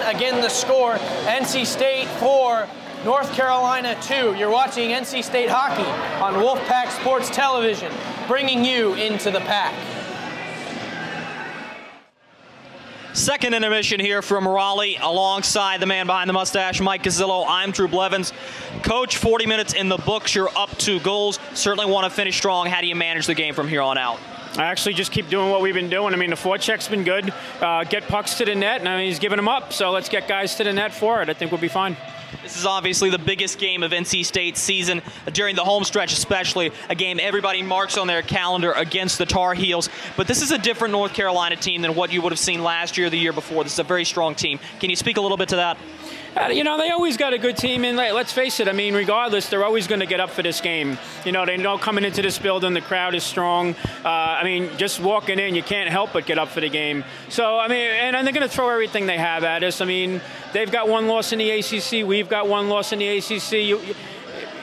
Again, the score, NC State 4, North Carolina 2. You're watching NC State hockey on Wolfpack Sports Television, bringing you into the pack. Second intermission here from Raleigh, alongside the man behind the mustache, Mike Gazzillo. I'm Drew Blevins. Coach, 40 minutes in the books. You're up 2 goals. Certainly want to finish strong. How do you manage the game from here on out? I actually just keep doing what we've been doing. I mean, the forecheck's been good. Get pucks to the net, and I mean, he's giving them up. So let's get guys to the net for it. I think we'll be fine. This is obviously the biggest game of NC State's season, during the home stretch especially, a game everybody marks on their calendar against the Tar Heels. But this is a different North Carolina team than what you would have seen last year or the year before. This is a very strong team. Can you speak a little bit to that? You know, they always got a good team, and let's face it, I mean, regardless, they're always going to get up for this game. You know, they know coming into this building, the crowd is strong. I mean, just walking in, you can't help but get up for the game. So, I mean, and they're going to throw everything they have at us. I mean, they've got 1 loss in the ACC. We've got 1 loss in the ACC.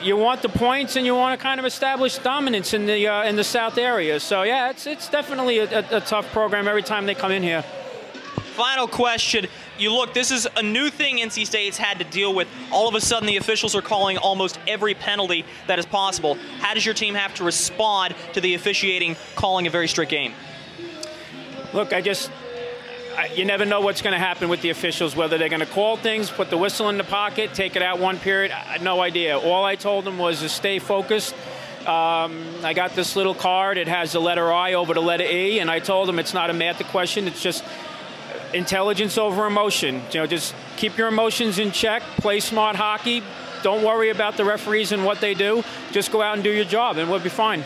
You want the points, and you want to kind of establish dominance in the South area. So, yeah, it's definitely a tough program every time they come in here. Final question. You look, this is a new thing NC State's had to deal with. All of a sudden, the officials are calling almost every penalty that is possible. How does your team have to respond to the officiating calling a very strict game? Look, you never know what's going to happen with the officials, whether they're going to call things, put the whistle in the pocket, take it out 1 period. I had no idea. All I told them was to stay focused. I got this little card. It has the letter I over the letter E, and I told them it's not a math question. It's just intelligence over emotion. You know, just keep your emotions in check, play smart hockey, don't worry about the referees and what they do, just go out and do your job and we'll be fine.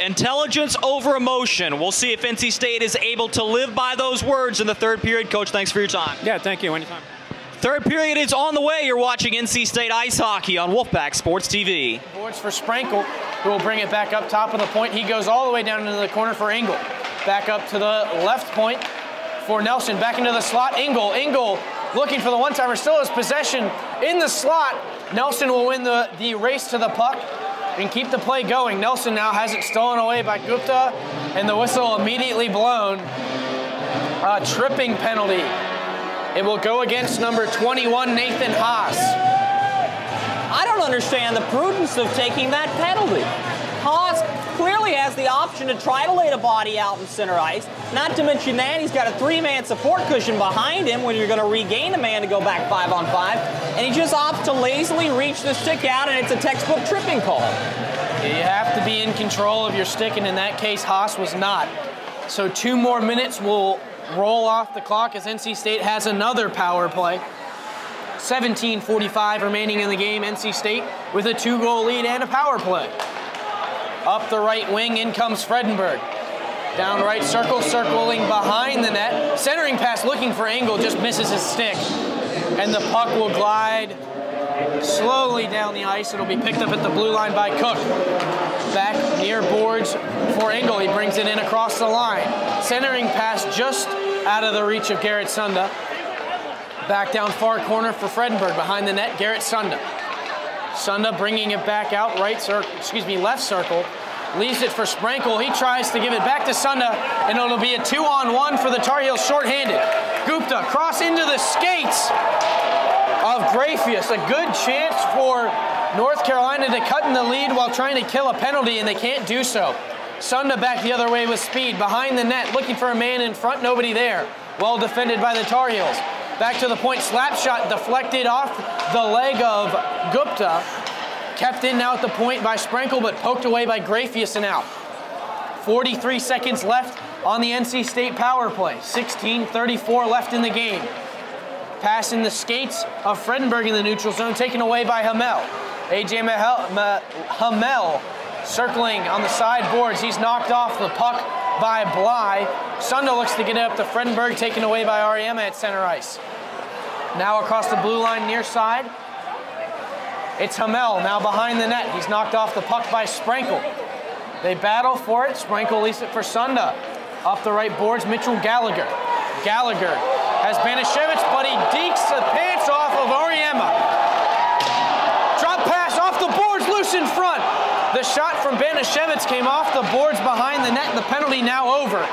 Intelligence over emotion. We'll see if NC State is able to live by those words in the third period. Coach, thanks for your time. Yeah, thank you, anytime. Third period is on the way. You're watching NC State ice hockey on Wolfpack Sports TV. Boards for Sprankle, who will bring it back up top of the point. He goes all the way down into the corner for Engel. Back up to the left point for Nelson, back into the slot. Engel looking for the one-timer, still has possession in the slot. Nelson will win the race to the puck and keep the play going. Nelson now has it stolen away by Gupta, and the whistle immediately blown. A tripping penalty. It will go against number 21, Nathan Haas. I don't understand the prudence of taking that penalty. Haas clearly has the option to try to lay the body out in center ice. Not to mention that he's got a 3-man support cushion behind him when you're going to regain a man to go back 5-on-5. And he just opts to lazily reach the stick out, and it's a textbook tripping call. You have to be in control of your stick, and in that case, Haas was not. So 2 more minutes will roll off the clock as NC State has another power play. 17:45 remaining in the game. NC State with a 2-goal lead and a power play. Up the right wing, in comes Fredenberg. Down right circle, circling behind the net. Centering pass looking for Engel, just misses his stick. And the puck will glide slowly down the ice. It'll be picked up at the blue line by Cook. Back near boards for Engel. He brings it in across the line. Centering pass just out of the reach of Garrett Sunda. Back down far corner for Fredenberg. Behind the net, Garrett Sunda. Sunda bringing it back out left circle. Leaves it for Sprankle. He tries to give it back to Sunda, and it'll be a 2-on-1 for the Tar Heels shorthanded. Gupta cross into the skates of Grayfius. A good chance for North Carolina to cut in the lead while trying to kill a penalty, and they can't do so. Sunda back the other way with speed. Behind the net, looking for a man in front, nobody there. Well defended by the Tar Heels. Back to the point, slap shot deflected off the leg of Gupta. Kept in now at the point by Sprankle, but poked away by Grayfius and out. 43 seconds left on the NC State power play. 16:34 left in the game. Pass in the skates of Fredenberg in the neutral zone, taken away by Hamel. A.J. Hamel circling on the sideboards. He's knocked off the puck by Bly. Sunda looks to get it up to Fredenberg, taken away by Ariema at center ice. Now across the blue line near side. It's Hamel now behind the net. He's knocked off the puck by Sprankle. They battle for it. Sprankle leaves it for Sunda. Up the right boards, Mitchell Gallagher. Gallagher has Banashevich, but he dekes the pants off of Ariema. Drop pass off the boards, loose in front. The shot from Banashevich came off the boards behind the net, and the penalty now over.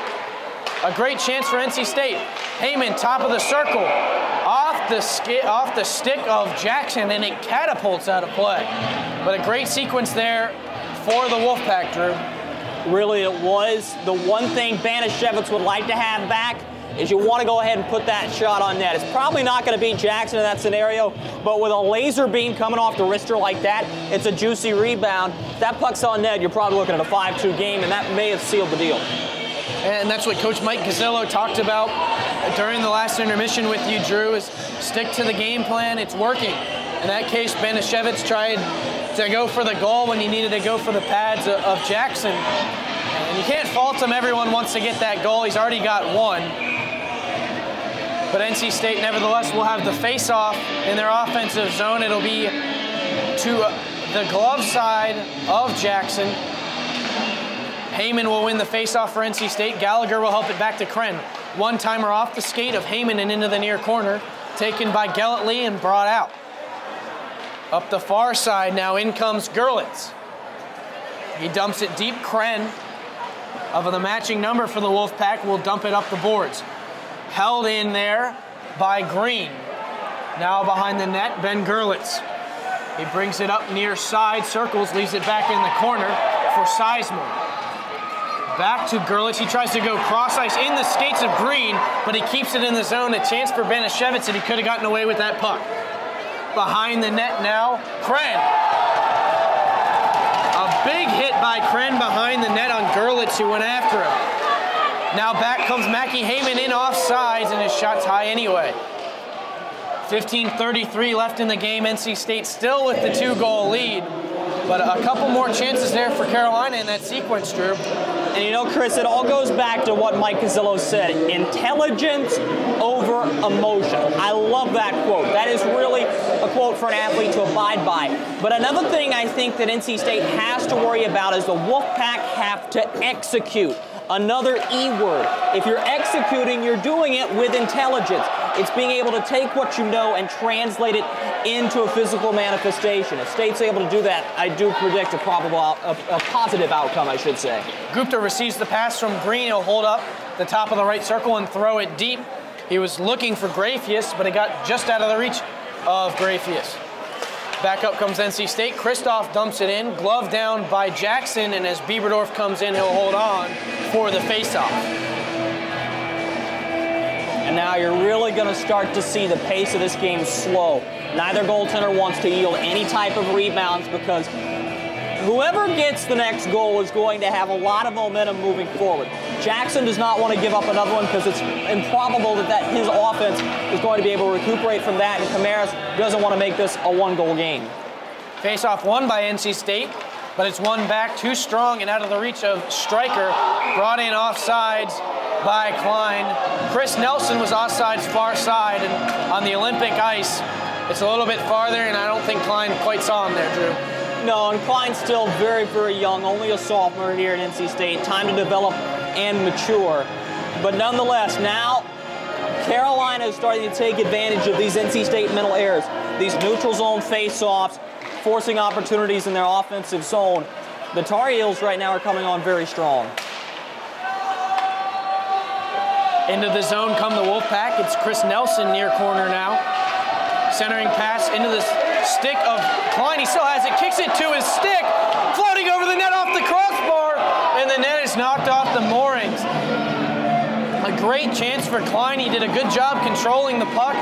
A great chance for NC State. Heyman, top of the circle. Off the stick of Jackson, and it catapults out of play. But a great sequence there for the Wolfpack, Drew. Really, it was. The one thing Banashevich would like to have back is you want to go ahead and put that shot on net. It's probably not going to beat Jackson in that scenario, but with a laser beam coming off the wrister like that, it's a juicy rebound. If that puck's on net, you're probably looking at a 5-2 game, and that may have sealed the deal. And that's what Coach Mike Gazzillo talked about during the last intermission with you, Drew, is stick to the game plan. It's working. In that case, Banashevich tried to go for the goal when he needed to go for the pads of Jackson. And you can't fault him. Everyone wants to get that goal. He's already got one. But NC State, nevertheless, will have the face-off in their offensive zone. It'll be to the glove side of Jackson. Heyman will win the face-off for NC State. Gallagher will help it back to Kren. One-timer off the skate of Heyman and into the near corner. Taken by Gelletley and brought out. Up the far side now, in comes Gerlitz. He dumps it deep. Kren, of the matching number for the Wolfpack, will dump it up the boards. Held in there by Green. Now behind the net, Ben Gerlitz. He brings it up near side, circles, leaves it back in the corner for Sizemore. Back to Gerlitz. He tries to go cross ice in the skates of Green, but he keeps it in the zone. A chance for Banashevich, and he could have gotten away with that puck. Behind the net now, Kren. A big hit by Kren behind the net on Gerlitz, who went after him. Now back comes Mackie Heyman in offsides, and his shot's high anyway. 15:33 left in the game. NC State still with the 2-goal lead. But a couple more chances there for Carolina in that sequence, Drew. And you know, Chris, it all goes back to what Mike Gazzillo said. Intelligence over emotion. I love that quote. That is really a quote for an athlete to abide by. But another thing I think that NC State has to worry about is the Wolfpack have to execute. Another E word. If you're executing, you're doing it with intelligence. It's being able to take what you know and translate it into a physical manifestation. If State's able to do that, I do predict a positive outcome, I should say. Gupta receives the pass from Green. He'll hold up the top of the right circle and throw it deep. He was looking for Grayfius, but it got just out of the reach of Grayfius. Back up comes NC State. Kristoff dumps it in, glove down by Jackson, and as Bieberdorf comes in, he'll hold on for the faceoff. And now you're really going to start to see the pace of this game slow. Neither goaltender wants to yield any type of rebounds because whoever gets the next goal is going to have a lot of momentum moving forward. Jackson does not want to give up another one because it's improbable that his offense is going to be able to recuperate from that, and Camaras doesn't want to make this a one-goal game. Face-off won by NC State, but it's won back too strong and out of the reach of Stryker. Brought in offsides by Klein. Chris Nelson was offsides far side, and on the Olympic ice, it's a little bit farther, and I don't think Klein quite saw him there, Drew. No, and Klein's still very, very young, only a sophomore here at NC State. Time to develop and mature. But nonetheless, now Carolina is starting to take advantage of these NC State mental errors, these neutral zone face-offs, forcing opportunities in their offensive zone. The Tar Heels right now are coming on very strong. Into the zone come the Wolfpack. It's Chris Nelson near corner now. Centering pass into the stick of Klein. He still has it, kicks it to his stick, floating over the net off the crossbar, and the net is knocked off the moorings. A great chance for Klein. He did a good job controlling the puck,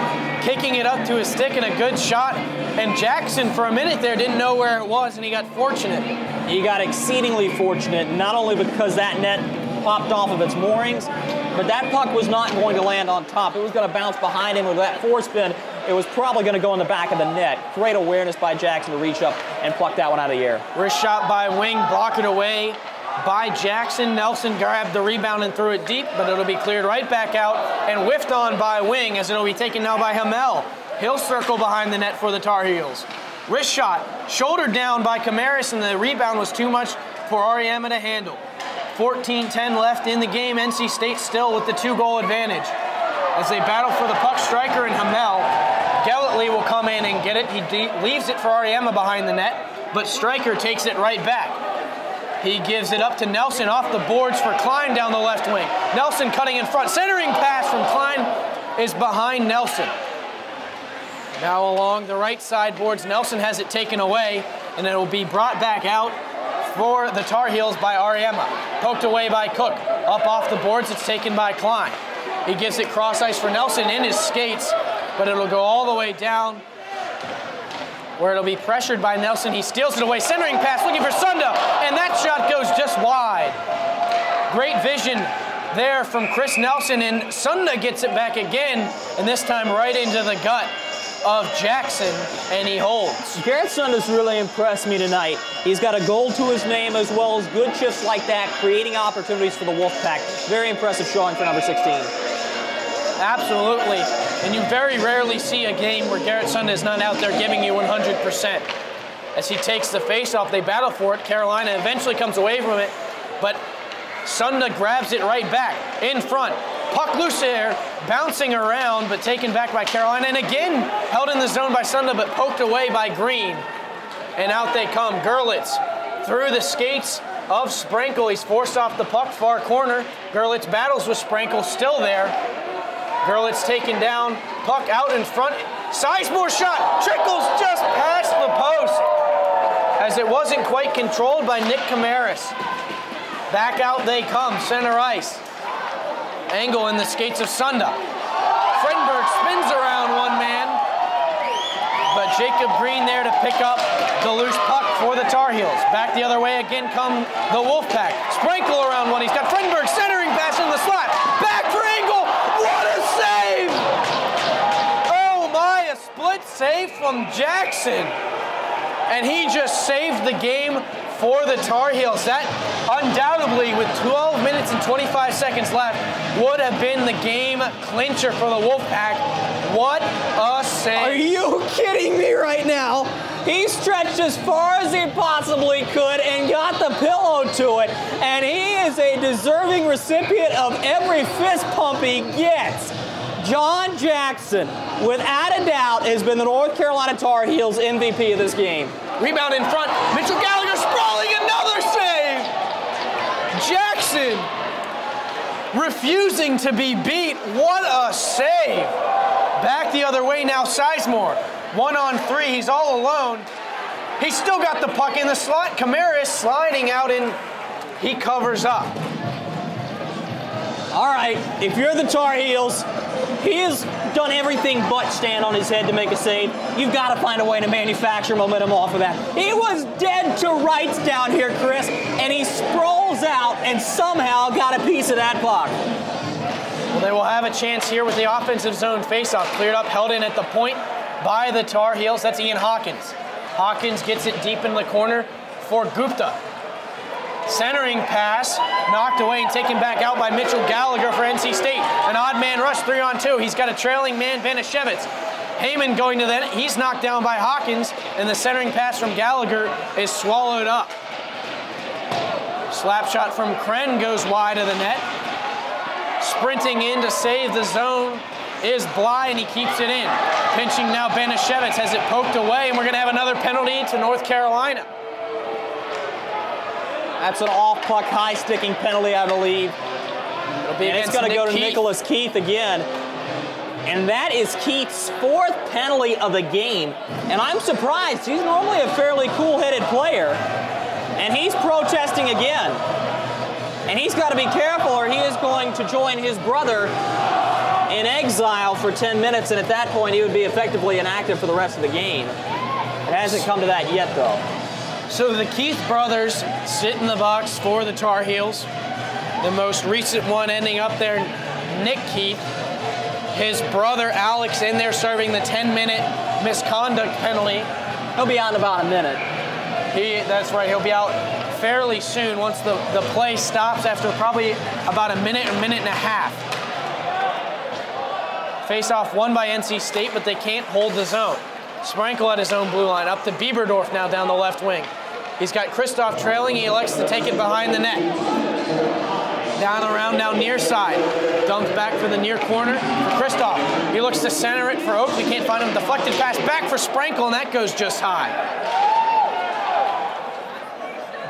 kicking it up to his stick, and a good shot. And Jackson, for a minute there, didn't know where it was, and he got fortunate. He got exceedingly fortunate, not only because that net popped off of its moorings, but that puck was not going to land on top. It was going to bounce behind him with that forespin. It was probably going to go in the back of the net. Great awareness by Jackson to reach up and pluck that one out of the air. Wrist shot by Wing, blocked it away by Jackson. Nelson grabbed the rebound and threw it deep, but it'll be cleared right back out and whiffed on by Wing, as it'll be taken now by Hamel. He'll circle behind the net for the Tar Heels. Wrist shot, shouldered down by Camaris, and the rebound was too much for Ariema to handle. 14-10 left in the game. NC State still with the 2-goal advantage. As they battle for the puck, Stryker and Hamel. Gellatly will come in and get it. He leaves it for Ariema behind the net, but Stryker takes it right back. He gives it up to Nelson off the boards for Klein down the left wing. Nelson cutting in front. Centering pass from Klein is behind Nelson. Now along the right side boards, Nelson has it taken away, and it will be brought back out for the Tar Heels by Ariema. Poked away by Cook. Up off the boards, it's taken by Klein. He gives it cross ice for Nelson in his skates, but it'll go all the way down where it'll be pressured by Nelson. He steals it away, centering pass, looking for Sunda, and that shot goes just wide. Great vision there from Chris Nelson, and Sunda gets it back again, and this time right into the gut of Jackson, and he holds. Garrett Sunda's really impressed me tonight. He's got a goal to his name, as well as good shifts like that, creating opportunities for the Wolfpack. Very impressive showing for number 16. Absolutely, and you very rarely see a game where Garrett Sunda is not out there giving you 100%. As he takes the face-off, they battle for it. Carolina eventually comes away from it, but Sunda grabs it right back in front. Puck loose there, bouncing around, but taken back by Carolina, and again held in the zone by Sunda, but poked away by Green. And out they come. Gerlitz through the skates of Sprankle. He's forced off the puck, far corner. Gerlitz battles with Sprankle, still there. Gerlitz taken down, puck out in front. Sizemore shot, trickles just past the post, as it wasn't quite controlled by Nick Camaris. Back out they come, center ice. Angle in the skates of Sunda. Frenberg spins around one man, but Jacob Green there to pick up the loose puck for the Tar Heels. Back the other way again come the Wolfpack. Sprinkle around one. He's got Frenberg centering pass in the slot. Back for Angle. What a save! Oh my, a split save from Jackson. And he just saved the game for the Tar Heels. That undoubtedly, with 12 minutes and 25 seconds left, would have been the game clincher for the Wolfpack. What a save. Are you kidding me right now? He stretched as far as he possibly could and got the pillow to it. And he is a deserving recipient of every fist pump he gets. John Jackson, without a doubt, has been the North Carolina Tar Heels MVP of this game. Rebound in front. Mitchell Gallagher sprawling, another save. Jackson refusing to be beat. What a save. Back the other way now, Sizemore. 1-on-3, he's all alone. He's still got the puck in the slot. Camaris sliding out in, he covers up. All right, if you're the Tar Heels, he has done everything but stand on his head to make a save. You've got to find a way to manufacture momentum off of that. He was dead to rights down here, Chris, and he sprawls out and somehow got a piece of that puck. Well, they will have a chance here with the offensive zone faceoff. Cleared up, held in at the point by the Tar Heels. That's Ian Hawkins. Hawkins gets it deep in the corner for Gupta. Centering pass, knocked away and taken back out by Mitchell Gallagher for NC State. An odd man rush, 3-on-2. He's got a trailing man, Banashevitz. Heyman going to the net. He's knocked down by Hawkins, and the centering pass from Gallagher is swallowed up. Slap shot from Kren goes wide of the net. Sprinting in to save the zone is Bly, and he keeps it in. Pinching now, Banashevitz has it poked away, and we're going to have another penalty to North Carolina. That's an off-puck, high-sticking penalty, I believe. And it's going to go to Nicholas Keith again. And that is Keith's 4th penalty of the game. And I'm surprised. He's normally a fairly cool-headed player. And he's protesting again. And he's got to be careful, or he is going to join his brother in exile for 10 minutes. And at that point, he would be effectively inactive for the rest of the game. It hasn't come to that yet, though. So the Keith brothers sit in the box for the Tar Heels. The most recent one ending up there, Nick Keith. His brother Alex in there serving the 10-minute misconduct penalty. He'll be out in about a minute. That's right, he'll be out fairly soon once the play stops after probably about a minute and a half. Face-off won by NC State, but they can't hold the zone. Sprankle at his own blue line, up to Bieberdorf now down the left wing. He's got Kristoff trailing, he elects to take it behind the net. Down around now near side. Dumped back for the near corner for Kristoff. He looks to center it for Oakley, can't find him. Deflected pass back for Sprankle, and that goes just high.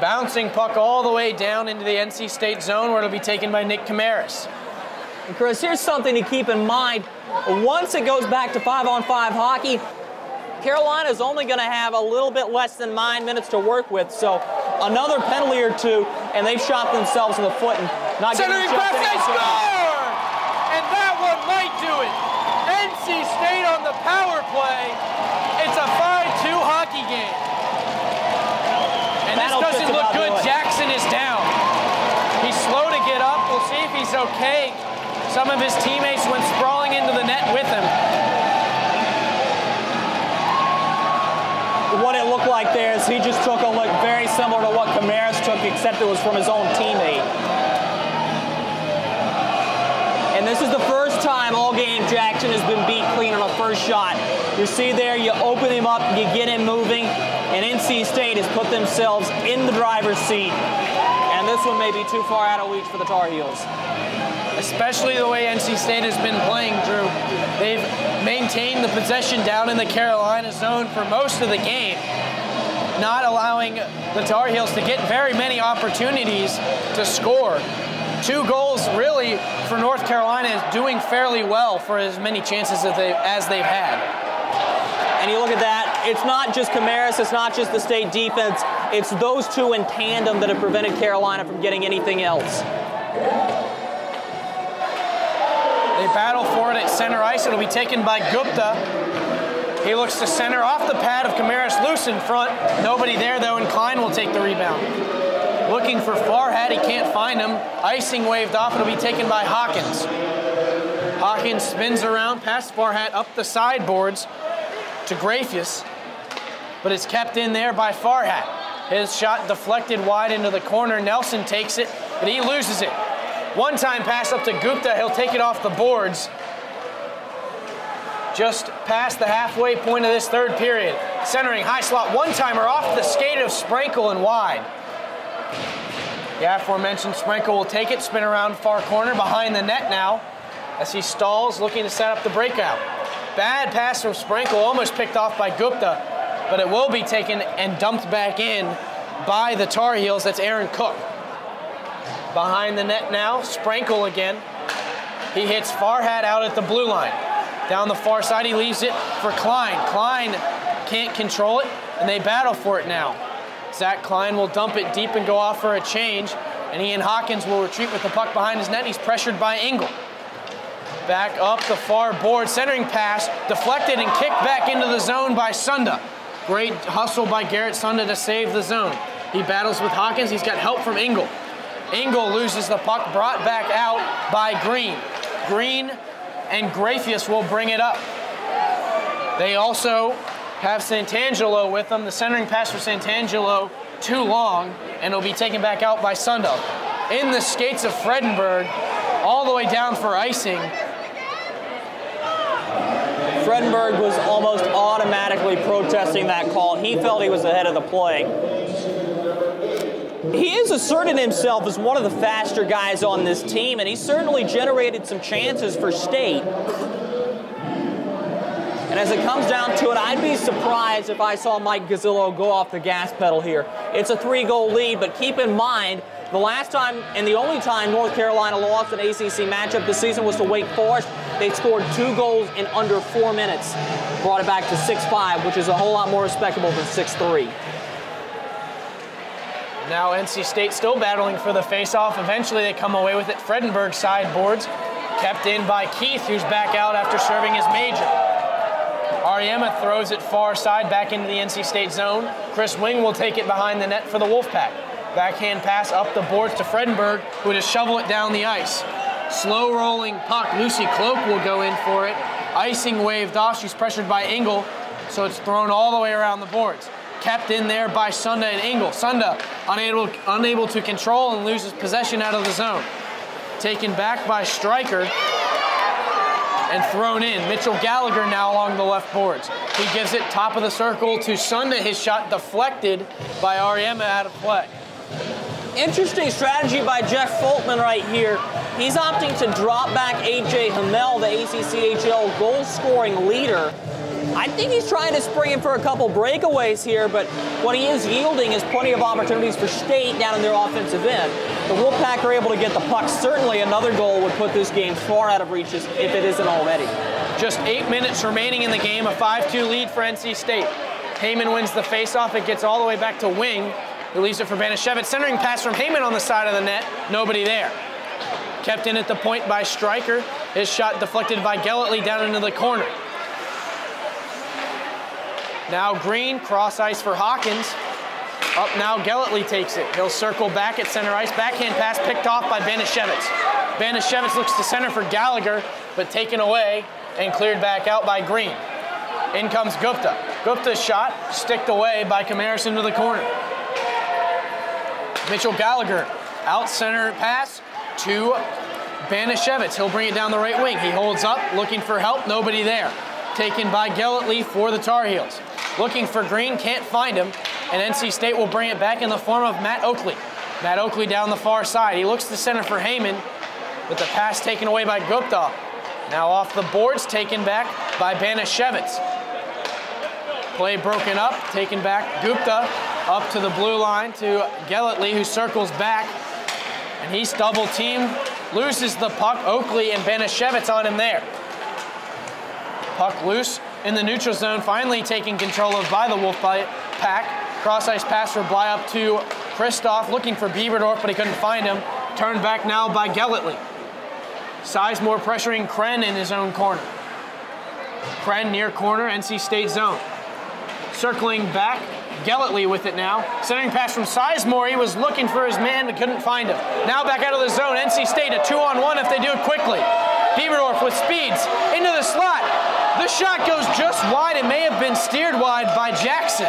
Bouncing puck all the way down into the NC State zone where it'll be taken by Nick Camaris. And Chris, here's something to keep in mind. Once it goes back to 5-on-5 hockey, Carolina's only going to have a little bit less than 9 minutes to work with, so another penalty or two, and they've shot themselves in the foot and not getting centering pass, they score! And that one might do it. NC State on the power play. It's a 5-2 hockey game. And this doesn't look good. Jackson is down. He's slow to get up. We'll see if he's okay. Some of his teammates went sprawling into the net with him. What it looked like there is he just took a look very similar to what Camaris took, except it was from his own teammate. And this is the first time all game Jackson has been beat clean on a first shot. You see there, you open him up, you get him moving, and NC State has put themselves in the driver's seat. And this one may be too far out of reach for the Tar Heels. Especially the way NC State has been playing, Drew. They've maintained the possession down in the Carolina zone for most of the game, not allowing the Tar Heels to get very many opportunities to score. 2 goals really for North Carolina is doing fairly well for as many chances as they've had. And you look at that, it's not just Camaris, it's not just the State defense, it's those two in tandem that have prevented Carolina from getting anything else. They battle for it at center ice. It'll be taken by Gupta. He looks to center off the pad of Camaris, loose in front. Nobody there, though, and Klein will take the rebound. Looking for Farhat. He can't find him. Icing waved off. It'll be taken by Hawkins. Hawkins spins around past Farhat up the sideboards to Grafius, but it's kept in there by Farhat. His shot deflected wide into the corner. Nelson takes it, but he loses it. One-time pass up to Gupta. He'll take it off the boards. Just past the halfway point of this third period. Centering, high slot, one-timer off the skate of Sprankle and wide. The aforementioned Sprankle will take it, spin around far corner behind the net now as he stalls, looking to set up the breakout. Bad pass from Sprankle, almost picked off by Gupta, but it will be taken and dumped back in by the Tar Heels. That's Aaron Cook. Behind the net now, Sprankle again. He hits Farhat out at the blue line. Down the far side, he leaves it for Klein. Klein can't control it, and they battle for it now. Zach Klein will dump it deep and go off for a change, and Ian Hawkins will retreat with the puck behind his net. He's pressured by Engel. Back up the far board, centering pass, deflected and kicked back into the zone by Sunda. Great hustle by Garrett Sunda to save the zone. He battles with Hawkins. He's got help from Engel. Engel loses the puck, brought back out by Green. Green and Grafius will bring it up. They also have Santangelo with them. The centering pass for Santangelo too long, and it'll be taken back out by Sundell. In the skates of Fredenberg, all the way down for icing. Fredenberg was almost automatically protesting that call. He felt he was ahead of the play. He is asserting himself as one of the faster guys on this team, and he certainly generated some chances for State. And as it comes down to it, I'd be surprised if I saw Mike Gazzillo go off the gas pedal here. It's a 3-goal lead, but keep in mind, the last time and the only time North Carolina lost an ACC matchup this season was to Wake Forest. They scored 2 goals in under 4 minutes, brought it back to 6-5, which is a whole lot more respectable than 6-3. Now NC State still battling for the faceoff. Eventually they come away with it. Fredenberg sideboards, kept in by Keith, who's back out after serving as major. Ariema throws it far side back into the NC State zone. Chris Wing will take it behind the net for the Wolfpack. Backhand pass up the boards to Fredenberg, who will just shovel it down the ice. Slow rolling puck. Lucy Cloak will go in for it. Icing waved off. She's pressured by Engel, so it's thrown all the way around the boards. Kept in there by Sunda and Engel. Sunda unable to control and loses possession out of the zone. Taken back by Stryker and thrown in. Mitchell Gallagher now along the left boards. He gives it top of the circle to Sunda. His shot deflected by Ariema out of play. Interesting strategy by Jeff Foltman right here. He's opting to drop back A.J. Hamel, the ACCHL goal-scoring leader. I think he's trying to spring him for a couple breakaways here, but what he is yielding is plenty of opportunities for State down in their offensive end. The Wolfpack are able to get the puck. Certainly another goal would put this game far out of reach if it isn't already. Just 8 minutes remaining in the game, a 5-2 lead for NC State. Heyman wins the faceoff. It gets all the way back to Wing, who leaves it for Banashevitz. Centering pass from Heyman on the side of the net. Nobody there. Kept in at the point by Stryker. His shot deflected by Gellertley down into the corner. Now Green, cross ice for Hawkins. Up now, Gellertley takes it. He'll circle back at center ice. Backhand pass picked off by Banashevitz. Banashevitz looks to center for Gallagher, but taken away and cleared back out by Green. In comes Gupta. Gupta's shot sticked away by Camaris into the corner. Mitchell Gallagher, out center pass to Banashevitz. He'll bring it down the right wing. He holds up, looking for help, nobody there. Taken by Gellertley for the Tar Heels. Looking for Green, can't find him, and NC State will bring it back in the form of Matt Oakley. Matt Oakley down the far side. He looks to center for Heyman, with the pass taken away by Gupta. Now off the boards, taken back by Banashevitz. Play broken up, taken back. Gupta up to the blue line to Gellertley, who circles back, and he's double teamed, loses the puck. Oakley and Banashevitz on him there. Puck loose in the neutral zone, finally taken control of by the Wolfpack. Cross ice pass for Bly up to Kristoff, looking for Bieberdorf, but he couldn't find him. Turned back now by Gellertley. Sizemore pressuring Kren in his own corner. Kren near corner, NC State zone. Circling back, Gellertley with it now. Centering pass from Sizemore. He was looking for his man, but couldn't find him. Now back out of the zone. NC State a 2-on-1 if they do it quickly. Bieberdorf with speeds into the slot. The shot goes just wide. It may have been steered wide by Jackson.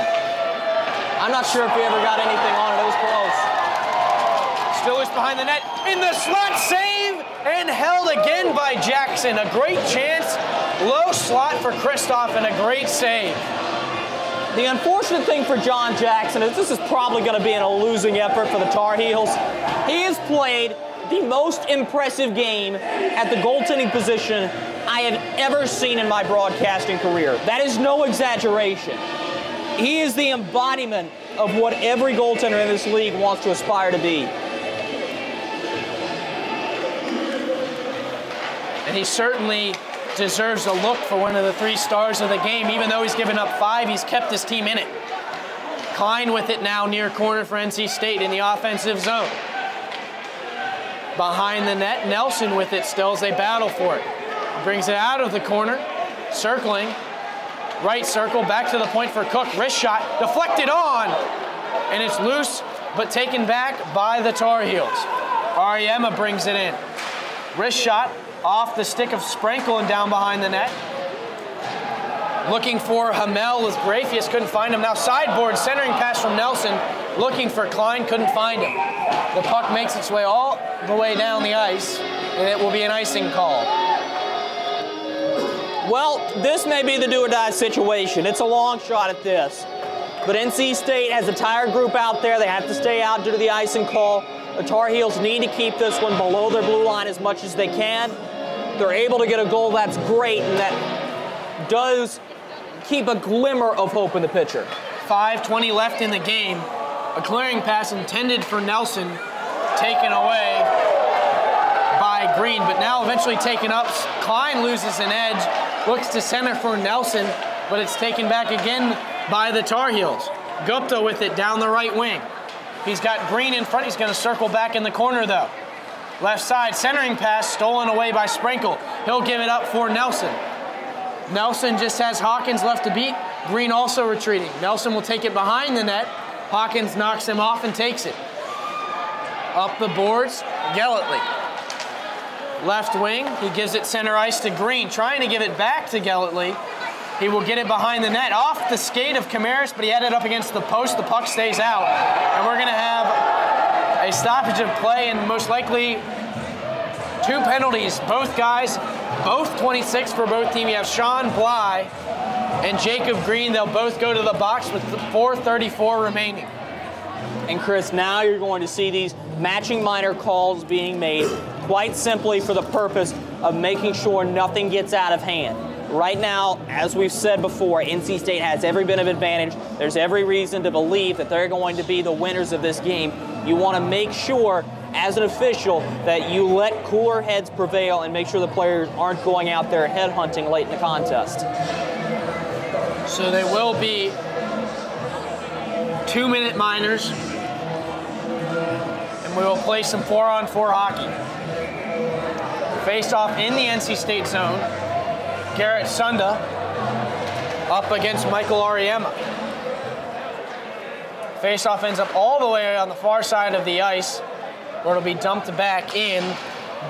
I'm not sure if he ever got anything on it. It was close. Still loose behind the net. In the slot, save, and held again by Jackson. A great chance. Low slot for Kristoff and a great save. The unfortunate thing for John Jackson is this is probably going to be a losing effort for the Tar Heels. He has played the most impressive game at the goaltending position I have ever seen in my broadcasting career. That is no exaggeration. He is the embodiment of what every goaltender in this league wants to aspire to be. And he certainly deserves a look for one of the 3 stars of the game. Even though he's given up 5, he's kept his team in it. Klein with it now near corner for NC State in the offensive zone. Behind the net, Nelson with it still as they battle for it. Brings it out of the corner, circling. Right circle, back to the point for Cook. Wrist shot, deflected on, and it's loose, but taken back by the Tar Heels. Ariema brings it in. Wrist shot off the stick of Sprankle and down behind the net. Looking for Hamel with Grafius, couldn't find him. Now sideboard, centering pass from Nelson. looking for Klein, couldn't find him. The puck makes its way all the way down the ice, and it will be an icing call. Well, this may be the do-or-die situation. It's a long shot at this. But NC State has a tired group out there. They have to stay out due to the icing call. The Tar Heels need to keep this one below their blue line as much as they can. They're able to get a goal, that's great, and that does keep a glimmer of hope in the pitcher. 5:20 left in the game. A clearing pass intended for Nelson, taken away by Green, but now eventually taken up. Klein loses an edge, looks to center for Nelson, but it's taken back again by the Tar Heels. Gupta with it down the right wing. He's got Green in front. He's going to circle back in the corner, though. Left side, centering pass, stolen away by Sprinkle. He'll give it up for Nelson. Nelson just has Hawkins left to beat. Green also retreating. Nelson will take it behind the net. Hawkins knocks him off and takes it. Up the boards, Gellatley. Left wing, he gives it center ice to Green, trying to give it back to Gellatley. He will get it behind the net, off the skate of Camaris, but he had it up against the post. The puck stays out. And we're going to have a stoppage of play and most likely 2 penalties. Both guys, both 26 for both teams. You have Sean Bly and Jacob Green. They'll both go to the box with 4:34 remaining. And Chris, now you're going to see these matching minor calls being made quite simply for the purpose of making sure nothing gets out of hand. Right now, as we've said before, NC State has every bit of advantage. There's every reason to believe that they're going to be the winners of this game. You want to make sure, as an official, that you let cooler heads prevail and make sure the players aren't going out there headhunting late in the contest. So they will be 2-minute minors, and we will play some 4-on-4 hockey. Face off in the NC State zone. Garrett Sunda up against Michael Ariema. Faceoff ends up all the way on the far side of the ice, where it'll be dumped back in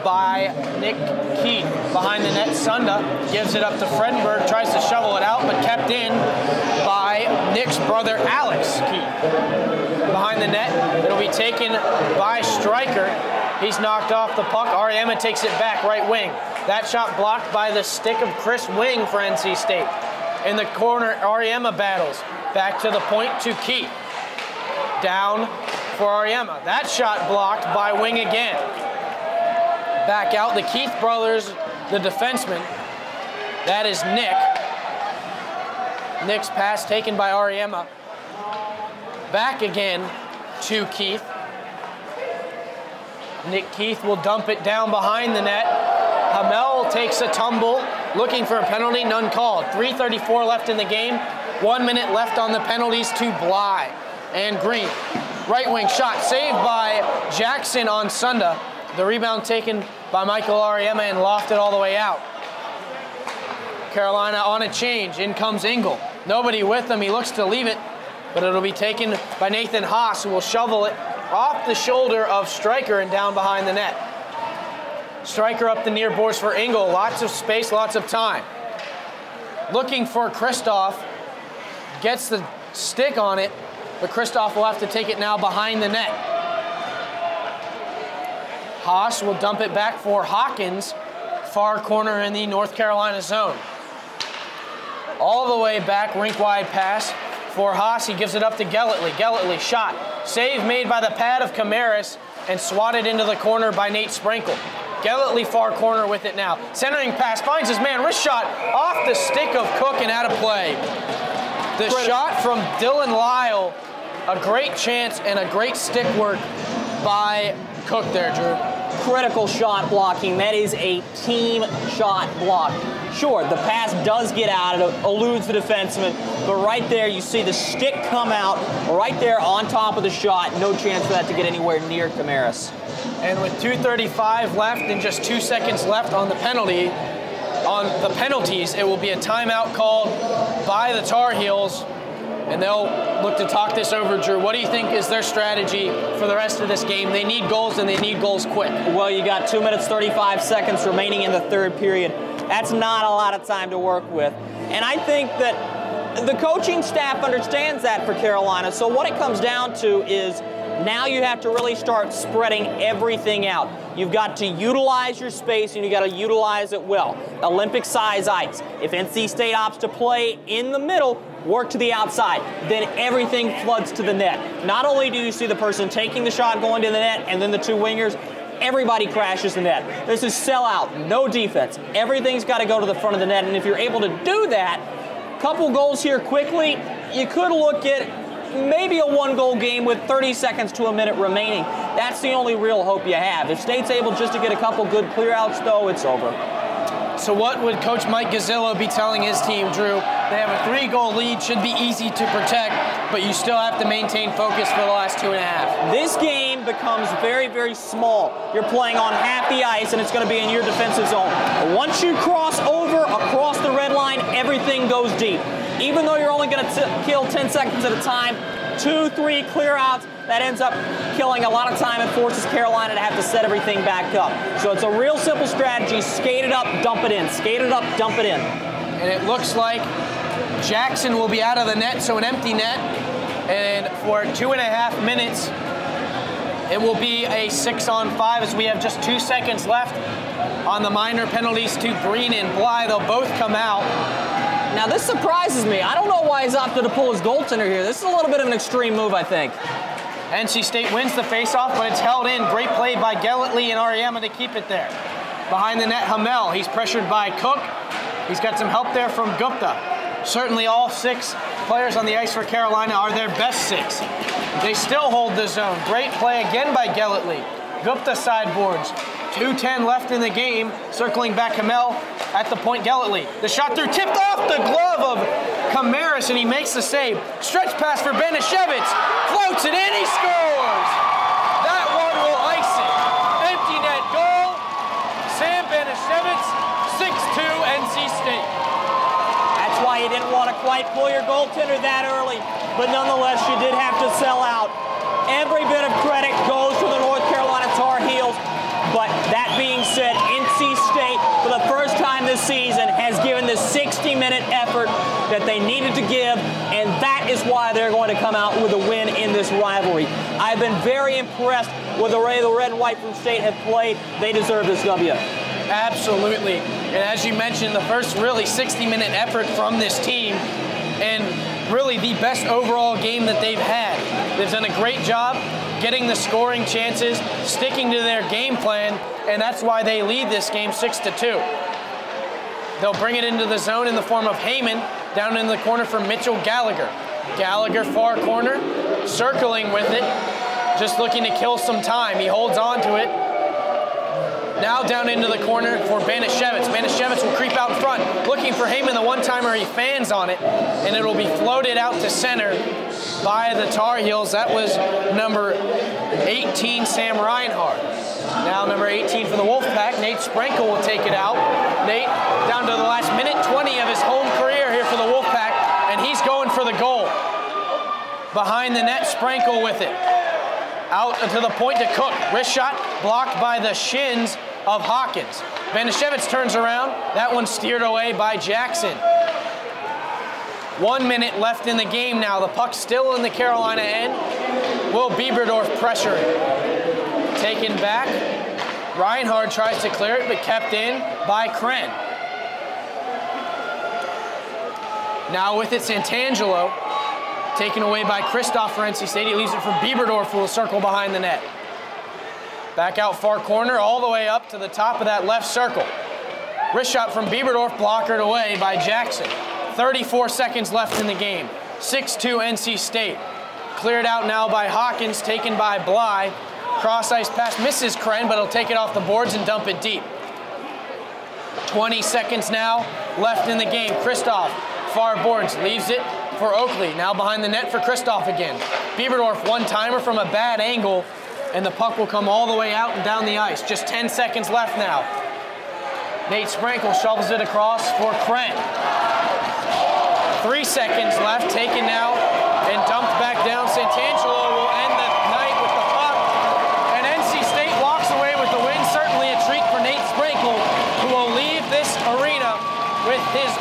by Nick Keith. Behind the net, Sunda gives it up to Fredenberg, tries to shovel it out, but kept in by Nick's brother, Alex Keith. Behind the net, it'll be taken by Stryker. He's knocked off the puck. Ariema takes it back, right wing. That shot blocked by the stick of Chris Wing for NC State. In the corner, Ariema battles. Back to the point to Keith. Down for Ariema. That shot blocked by Wing again. Back out, the Keith brothers, the defenseman. That is Nick. Nick's pass taken by Ariema. Back again to Keith. Nick Keith will dump it down behind the net. Hamel takes a tumble, looking for a penalty, none called. 3:34 left in the game. 1 minute left on the penalties to Bly and Green. Right wing shot saved by Jackson on Sunda. The rebound taken by Michael Ariema and lofted all the way out. Carolina on a change. In comes Engel. Nobody with him. He looks to leave it, but it'll be taken by Nathan Haas, who will shovel it off the shoulder of Stryker and down behind the net. Stryker up the near boards for Engel. Lots of space, lots of time. Looking for Kristoff. Gets the stick on it, but Kristoff will have to take it now behind the net. Haas will dump it back for Hawkins, far corner in the North Carolina zone. All the way back, rink-wide pass for Haas. He gives it up to Gellatley. Gellatley shot. Save made by the pad of Camaris and swatted into the corner by Nate Sprinkle. Gellatley far corner with it now. Centering pass, finds his man. Wrist shot off the stick of Cook and out of play. The shot from Dylan Lyle, a great chance and a great stick work by Cook there, Drew. Critical shot blocking. That is a team shot block. Sure, the pass does get out, it eludes the defenseman, but right there you see the stick come out right there on top of the shot. No chance for that to get anywhere near Camaris. And with 2:35 left and just 2 seconds left on the penalty, on the penalties, it will be a timeout called by the Tar Heels, and they'll look to talk this over. Drew, what do you think is their strategy for the rest of this game? They need goals, and they need goals quick. Well, you got 2 minutes, 35 seconds remaining in the third period. That's not a lot of time to work with. And I think that The coaching staff understands that for Carolina, so what it comes down to is now you have to really start spreading everything out. You've got to utilize your space, and you've got to utilize it well. Olympic size ice. If NC State opts to play in the middle, work to the outside, then everything floods to the net. Not only do you see the person taking the shot going to the net and then the two wingers, everybody crashes the net. This is sellout, no defense. Everything's got to go to the front of the net, and if you're able to do that, couple goals here quickly, you could look at maybe a one-goal game with 30 seconds to a minute remaining. That's the only real hope you have. If State's able just to get a couple good clear-outs, though, it's over. So what would Coach Mike Gazzillo be telling his team, Drew? They have a 3-goal lead, should be easy to protect, but you still have to maintain focus for the last 2.5. This game becomes very, very small. You're playing on half the ice, and it's going to be in your defensive zone. Once you cross over across the red line, everything goes deep. Even though you're only going to kill 10 seconds at a time, 2-3 clear-outs, that ends up killing a lot of time and forces Carolina to have to set everything back up. So it's a real simple strategy. Skate it up, dump it in. Skate it up, dump it in. And it looks like Jackson will be out of the net, so an empty net. And for 2.5 minutes, it will be a 6-on-5 as we have just 2 seconds left on the minor penalties to Green and Bly. They'll both come out. Now this surprises me. I don't know why he's opted to pull his goaltender here. This is a little bit of an extreme move, I think. NC State wins the faceoff, but it's held in. Great play by Gelletley and Ariema to keep it there. Behind the net, Hamel. He's pressured by Cook. He's got some help there from Gupta. Certainly all 6 players on the ice for Carolina are their best 6. They still hold the zone. Great play again by Gelletley. Gupta sideboards. 2:10 left in the game. Circling back Hamel at the point, Gelletley. The shot through tipped off the glove of Camaris, and he makes the save. Stretch pass for Banishevitz. Floats it in, he scores! That one will ice it. Empty net goal. Sam Banishevitz, 6-2 NC State. That's why you didn't want to quite pull your goaltender that early, but nonetheless, you did have to sell out. Every bit of credit goes to the North Carolina Tar Heels. But that being said, NC State, for the first time this season, has given the 60-minute effort that they needed to give, and that is why they're going to come out with a win in this rivalry. I've been very impressed with the way the red and white from State have played. They deserve this W. Absolutely. And as you mentioned, the first really 60-minute effort from this team, and really the best overall game that they've had. They've done a great job getting the scoring chances, sticking to their game plan, and that's why they lead this game 6-2. They'll bring it into the zone in the form of Heyman, down in the corner for Mitchell Gallagher. Gallagher far corner, circling with it, just looking to kill some time. He holds on to it. Now down into the corner for Banishevitz. Banishevitz will creep out in front, looking for Heyman. The one-timer, he fans on it, and it'll be floated out to center by the Tar Heels. That was number 18, Sam Reinhardt. Now number 18 for the Wolfpack, Nate Sprinkle will take it out. Nate down to the last minute 20 of his home career here for the Wolfpack, and he's going for the goal. Behind the net, Sprinkle with it. Out to the point to Cook. Wrist shot blocked by the shins of Hawkins. Banishevitz turns around. That one steered away by Jackson. 1 minute left in the game now. The puck's still in the Carolina end. Will Bieberdorf pressure it. Taken back. Reinhardt tries to clear it, but kept in by Kren. Now with it, Santangelo. Taken away by Kristoff for NC State. He leaves it for Bieberdorf, who will circle behind the net. Back out far corner, all the way up to the top of that left circle. Wrist shot from Bieberdorf, blockered away by Jackson. 34 seconds left in the game. 6-2 NC State. Cleared out now by Hawkins, taken by Bly. Cross ice pass misses Kren, but he'll take it off the boards and dump it deep. 20 seconds now left in the game. Kristoff, far boards, leaves it for Oakley. Now behind the net for Kristoff again. Bieberdorf, one-timer from a bad angle, and the puck will come all the way out and down the ice. Just 10 seconds left now. Nate Sprinkle shovels it across for Kren. 3 seconds left, taken now and dumped back down. Santangelo will end the night with the puck, and NC State walks away with the win. Certainly a treat for Nate Sprinkle, who will leave this arena with his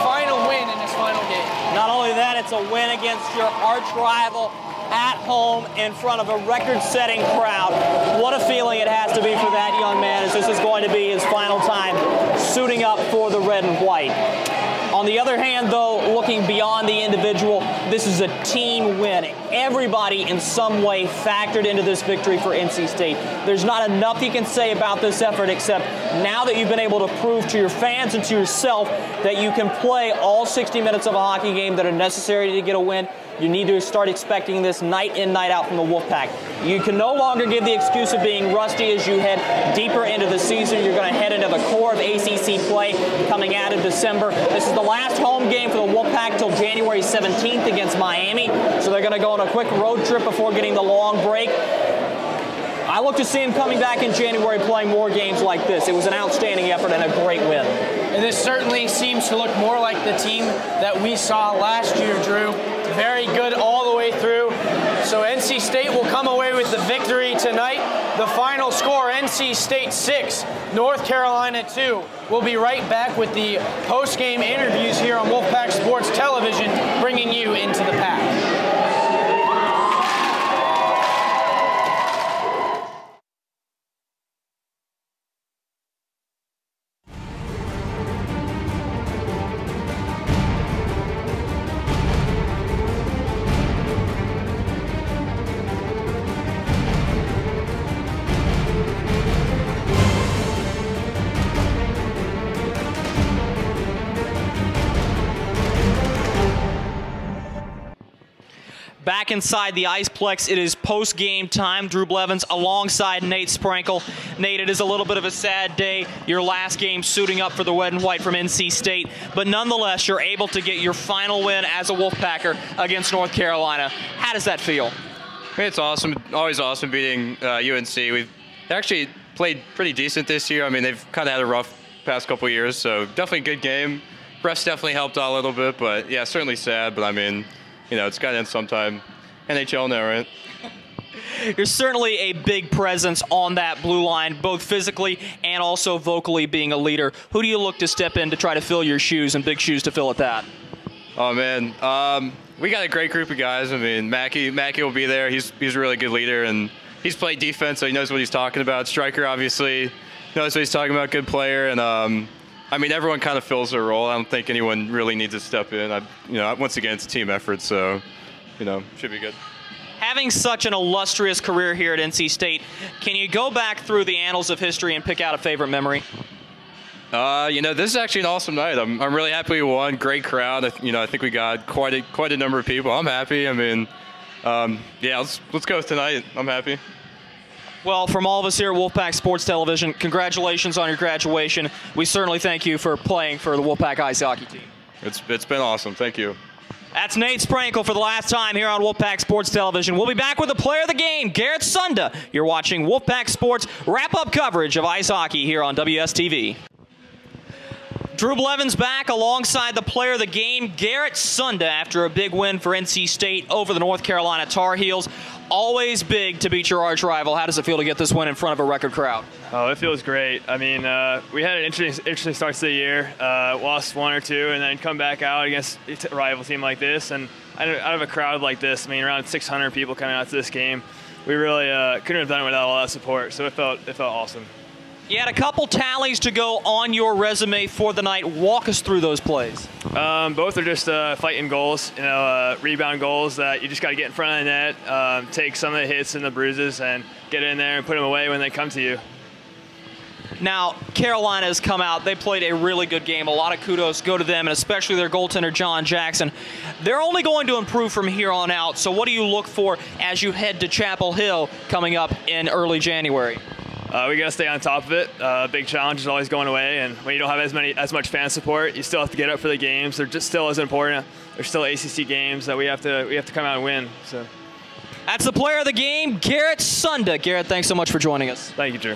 final win in his final game. Not only it's a win against your arch rival at home in front of a record-setting crowd. What a feeling it has to be for that young man, as this is going to be his final time suiting up for the red and white. On the other hand, though, looking beyond the individual, this is a team win. Everybody in some way factored into this victory for NC State. There's not enough you can say about this effort except now that you've been able to prove to your fans and to yourself that you can play all 60 minutes of a hockey game that are necessary to get a win, you need to start expecting this night in, night out from the Wolfpack. You can no longer give the excuse of being rusty as you head deeper into the season. You're going to head into the core of ACC play coming out of December. This is the last home game for the Wolfpack till January 17th against Miami. So they're going to go on a quick road trip before getting the long break. I look to see him coming back in January playing more games like this. It was an outstanding effort and a great win. And this certainly seems to look more like the team that we saw last year, Drew. Very good all the way through. So NC State will come away with the victory tonight. The final score, NC State 6, North Carolina 2. We'll be right back with the post-game interviews here on Wolfpack Sports Television, bringing you into the pack. Back inside the Iceplex, it is post-game time. Drew Blevins alongside Nate Sprankle. Nate, it is a little bit of a sad day. Your last game suiting up for the red and white from NC State. But nonetheless, you're able to get your final win as a Wolfpacker against North Carolina. How does that feel? It's awesome. Always awesome beating UNC. We've actually played pretty decent this year. I mean, they've kind of had a rough past couple years, so definitely a good game. Refs definitely helped out a little bit, but yeah, certainly sad. But I mean, you know, it's got to end sometime. NHL now, right? You're certainly a big presence on that blue line, both physically and also vocally being a leader. Who do you look to step in to try to fill your shoes, and big shoes to fill at that? Oh, man. We got a great group of guys. I mean, Mackey will be there. He's a really good leader, and he's played defense, so he knows what he's talking about. Stryker, obviously, knows what he's talking about. Good player. And, I mean, everyone kind of fills their role. I don't think anyone really needs to step in. Once again, it's a team effort, so, should be good. Having such an illustrious career here at NC State, can you go back through the annals of history and pick out a favorite memory? This is actually an awesome night. I'm really happy we won. Great crowd. I think we got quite a number of people. I'm happy. I mean, yeah, let's go with tonight. I'm happy. Well, from all of us here at Wolfpack Sports Television, congratulations on your graduation. We certainly thank you for playing for the Wolfpack ice hockey team. It's been awesome. Thank you. That's Nate Sprankle for the last time here on Wolfpack Sports Television. We'll be back with the player of the game, Garrett Sunda. You're watching Wolfpack Sports wrap-up coverage of ice hockey here on WSTV. Drew Blevins back alongside the player of the game, Garrett Sunda, after a big win for NC State over the North Carolina Tar Heels. Always big to beat your arch rival. How does it feel to get this win in front of a record crowd? Oh, it feels great. I mean, we had an interesting start to the year. Lost one or two, and then come back out against a rival team like this. And out of a crowd like this, I mean, around 600 people coming out to this game, we really couldn't have done it without all that support. So it felt awesome. You had a couple tallies to go on your resume for the night. Walk us through those plays. Both are just fighting goals, rebound goals that you just got to get in front of the net, take some of the hits and the bruises, and get in there and put them away when they come to you. Now, Carolina has come out. They played a really good game. A lot of kudos go to them, and especially their goaltender, John Jackson. They're only going to improve from here on out. So what do you look for as you head to Chapel Hill coming up in early January? We got to stay on top of it. Big challenge is always going away, and when you don't have as much fan support, you still have to get up for the games. They're just still as important. There's still ACC games that we have to come out and win. So that's the player of the game, Garrett Sunda. Garrett, thanks so much for joining us. Thank you, Drew.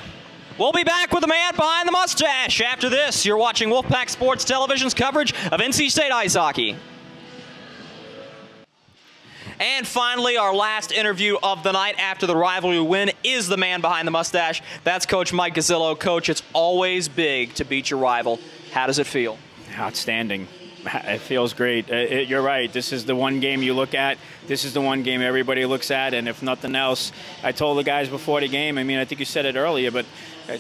We'll be back with the man behind the mustache after this. You're watching Wolfpack Sports Television's coverage of NC State ice hockey. And finally, our last interview of the night after the rivalry win is the man behind the mustache. That's Coach Mike Gazzillo. Coach, it's always big to beat your rival. How does it feel? Outstanding. It feels great. You're right. This is the one game you look at. This is the one game everybody looks at. And if nothing else, I told the guys before the game, I mean, I think you said it earlier, but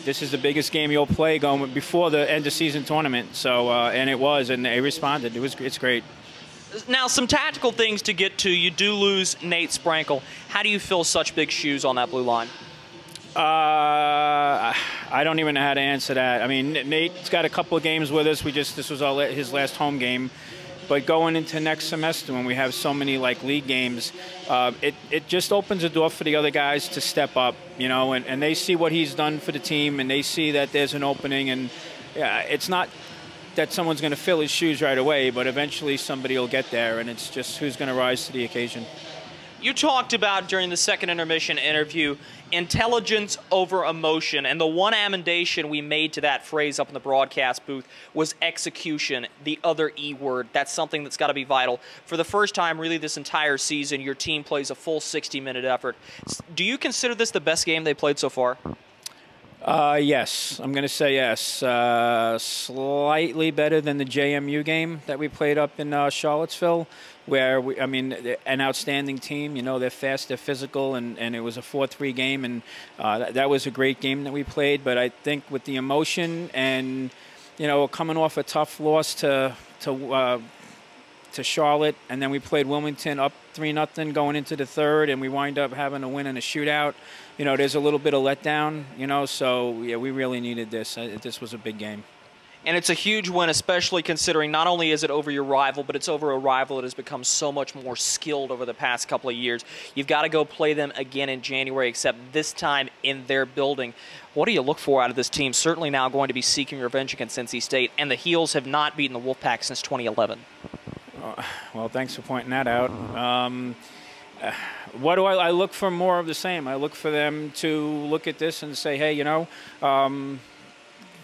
this is the biggest game you'll play going before the end of season tournament. So, and it was, and they responded. It's great. Now, some tactical things to get to. You do lose Nate Sprankle. How do you fill such big shoes on that blue line? I don't even know how to answer that. I mean, Nate's got a couple of games with us. This was his last home game. But going into next semester when we have so many like league games, it just opens the door for the other guys to step up, you know, and they see what he's done for the team and they see that there's an opening. And it's not that someone's going to fill his shoes right away, but eventually somebody will get there, and it's just who's going to rise to the occasion. You talked about during the second intermission interview intelligence over emotion, and the one amendation we made to that phrase up in the broadcast booth was execution, the other E word. That's something that's got to be vital. For the first time really this entire season, your team plays a full 60-minute effort. Do you consider this the best game they played so far? Yes, I'm going to say yes. Slightly better than the JMU game that we played up in Charlottesville, where, an outstanding team. You know, they're fast, they're physical, and it was a 4-3 game, and that was a great game that we played. But I think with the emotion and, you know, coming off a tough loss to Charlotte, and then we played Wilmington up 3-0 going into the third, and we wind up having a win in a shootout. You know, there's a little bit of letdown, you know, so, yeah, we really needed this. This was a big game. And it's a huge win, especially considering not only is it over your rival, but it's over a rival that has become so much more skilled over the past couple of years. You've got to go play them again in January, except this time in their building. What do you look for out of this team? Certainly now going to be seeking revenge against NC State, and the Heels have not beaten the Wolfpack since 2011. Well, thanks for pointing that out. What do I look for? More of the same. I look for them to look at this and say, hey, you know,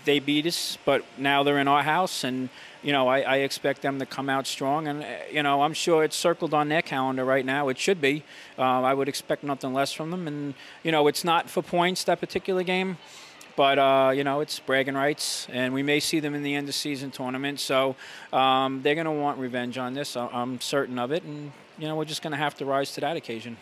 they beat us, but now they're in our house, and, you know, I expect them to come out strong. And, you know, I'm sure it's circled on their calendar right now. It should be. I would expect nothing less from them. And, you know, it's not for points, that particular game. But, you know, it's bragging rights, and we may see them in the end-of-season tournament. So they're going to want revenge on this. I'm certain of it. And, you know, we're just going to have to rise to that occasion.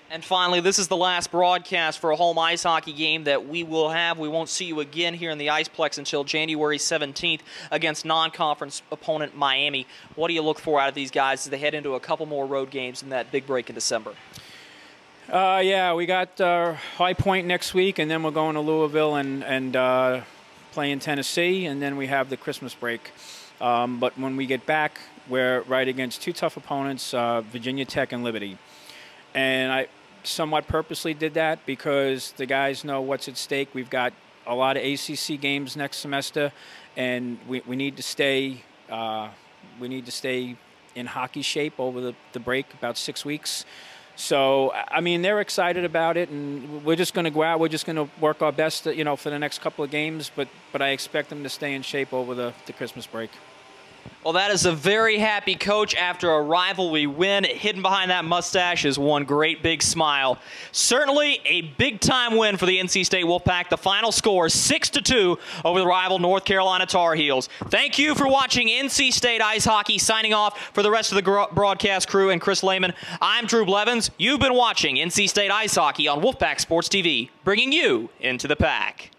And finally, this is the last broadcast for a home ice hockey game that we will have. We won't see you again here in the Iceplex until January 17th against non-conference opponent Miami. What do you look for out of these guys as they head into a couple more road games in that big break in December? Yeah, we got High Point next week, and then we're going to Louisville and playing Tennessee, and then we have the Christmas break. But when we get back, we're right against two tough opponents, Virginia Tech and Liberty. And I somewhat purposely did that because the guys know what's at stake. We've got a lot of ACC games next semester, and we need to stay in hockey shape over the break, about 6 weeks. So, I mean, they're excited about it, and we're just going to go out. We're just going to work our best, you know, for the next couple of games. But I expect them to stay in shape over the Christmas break. Well, that is a very happy coach after a rivalry win. Hidden behind that mustache is one great big smile. Certainly a big-time win for the NC State Wolfpack. The final score, 6-2 over the rival North Carolina Tar Heels. Thank you for watching NC State Ice Hockey. Signing off for the rest of the broadcast crew and Chris Lehman, I'm Drew Blevins. You've been watching NC State Ice Hockey on Wolfpack Sports TV, bringing you into the pack.